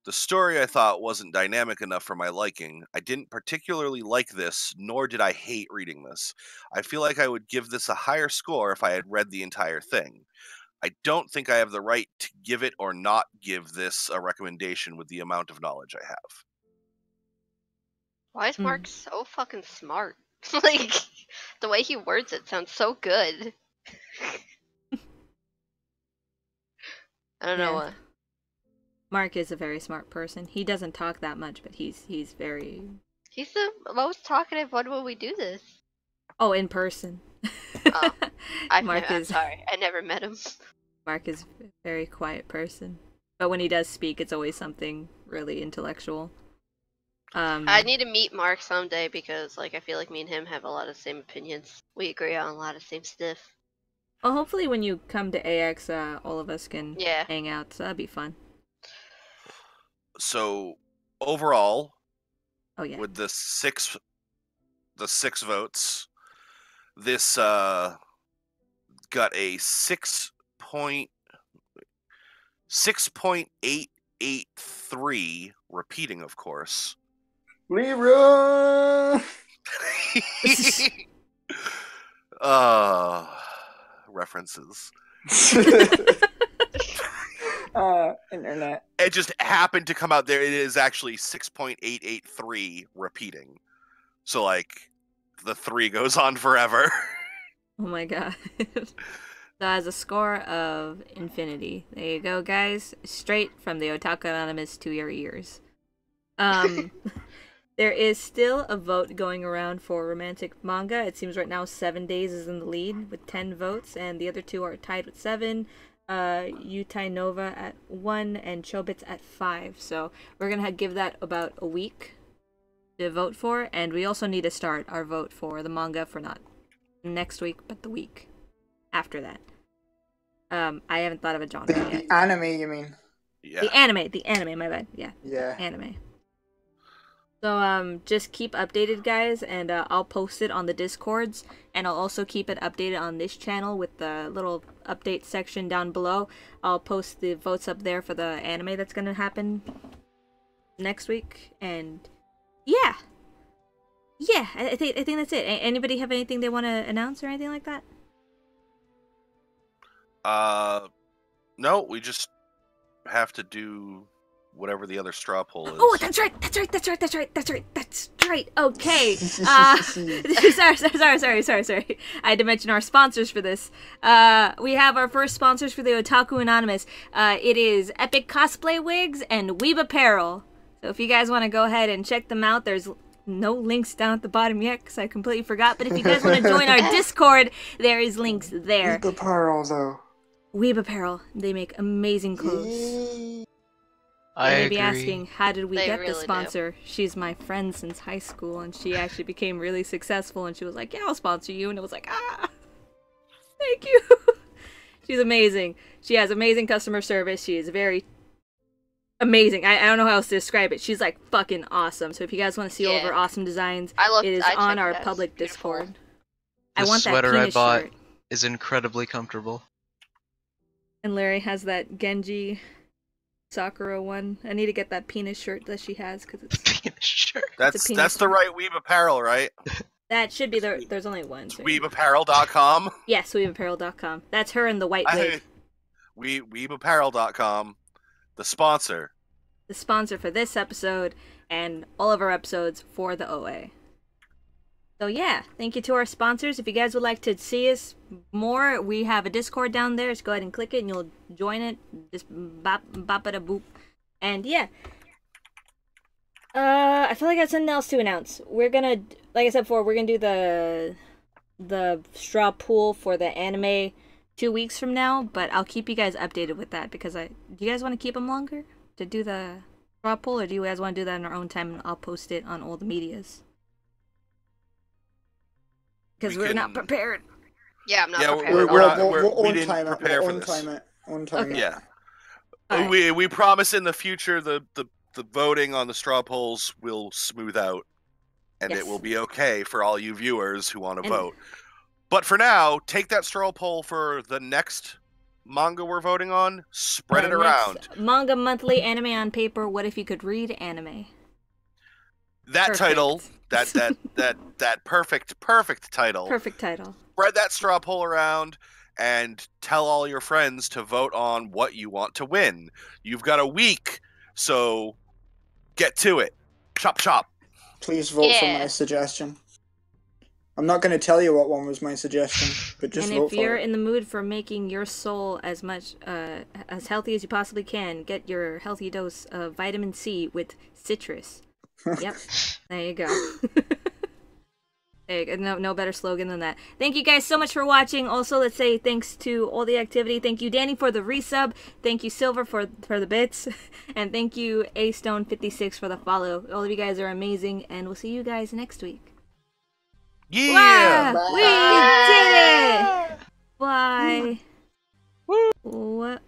The story I thought wasn't dynamic enough for my liking. I didn't particularly like this, nor did I hate reading this. I feel like I would give this a higher score if I had read the entire thing. I don't think I have the right to give it or not give this a recommendation with the amount of knowledge I have. Why is Mark so fucking smart? Like, the way he words it sounds so good. I don't know what. Mark is a very smart person. He doesn't talk that much, but he's very... He's the most talkative one when we do this. Oh, in person. Oh, I'm sorry. I never met him. Mark is a very quiet person. But when he does speak, it's always something really intellectual. I need to meet Mark someday because, like, I feel like me and him have a lot of the same opinions. We agree on a lot of the same stuff. Well, hopefully when you come to AX, all of us can hang out, so that'd be fun. So, overall, with the six votes, this got a 6.883, repeating, of course. Leroy! References. Internet. It just happened to come out there. It is actually 6.883 repeating. So, like, the 3 goes on forever. Oh my god. So as a score of infinity. There you go, guys. Straight from the Otaku Anonymous to your ears. There is still a vote going around for romantic manga. It seems right now 7 Days is in the lead with 10 votes, and the other 2 are tied with 7. Yutai Nova at 1 and Chobits at 5. So we're gonna give that about a week to vote for, and we also need to start our vote for the manga for not next week, but the week after that. I haven't thought of a genre yet. The anime, you mean? Yeah. The anime, my bad. Yeah. Yeah. Anime. So, just keep updated, guys, and I'll post it on the Discords, and I'll also keep it updated on this channel with the little update section down below. I'll post the votes up there for the anime that's gonna happen next week, and yeah, I think that's it. Anybody have anything they want to announce or anything like that? No, we just have to do whatever the other straw poll is. Oh, that's right. Okay. Sorry. I had to mention our sponsors for this. We have our first sponsors for the Otaku Anonymous. It is Epic Cosplay Wigs and Weeb Apparel. So if you guys want to go ahead and check them out, there's no links down at the bottom yet because I completely forgot. But if you guys want to join our Discord, there is links there. Weeb Apparel, though. Weeb Apparel. They make amazing clothes. I may agree. be asking, how did we get really the sponsor? She's my friend since high school, and she actually became really successful, and she was like, yeah, I'll sponsor you, and it was like, thank you. She's amazing. She has amazing customer service. She is very amazing. I don't know how else to describe it. She's like fucking awesome. So if you guys want to see all of her awesome designs, it is on our public Discord. The I want that sweater I bought shirt. is incredibly comfortable. And Larry has that Genji Sakura one. I need to get that penis shirt that she has because it's penis shirt. That's the right Weeb apparel, right? That should be the. There's only one. So. Weebapparel.com. Yes, weebapparel.com. That's her in the white wig. Weebapparel.com, the sponsor. The sponsor for this episode and all of our episodes for the OA. So yeah, thank you to our sponsors. If you guys would like to see us more, we have a Discord down there. Just go ahead and click it and you'll join it. Just bop it a boop. And yeah. I feel like I have something else to announce. We're gonna, like I said before, we're gonna do the straw pool for the anime 2 weeks from now, but I'll keep you guys updated with that because do you guys want to keep them longer to do the straw poll, or do you guys want to do that in our own time and I'll post it on all the medias? Because we're not prepared. Yeah, I'm not prepared. We didn't prepare for this. On time. Yeah. Right. We promise in the future the voting on the straw polls will smooth out, and it will be okay for all you viewers who want to vote. But for now, take that straw poll for the next manga we're voting on, spread it around. Manga Monthly, Anime on Paper, What If You Could Read Anime? That perfect. Title, that perfect title. Perfect title. Spread that straw poll around and tell all your friends to vote on what you want to win. You've got a week, so get to it. Chop chop. Please vote for my suggestion. I'm not going to tell you what one was my suggestion, but just vote for it. And if you're in the mood for making your soul as much as healthy as you possibly can, get your healthy dose of vitamin C with citrus. Yep, there you go. There you go. No better slogan than that. Thank you guys so much for watching. Also, let's say thanks to all the activity. Thank you, Danny, for the resub. Thank you, Silver, for the bits. And thank you, A-Stone56, for the follow. All of you guys are amazing, and we'll see you guys next week. Yeah! Wow, we did it! Bye. Woo! What?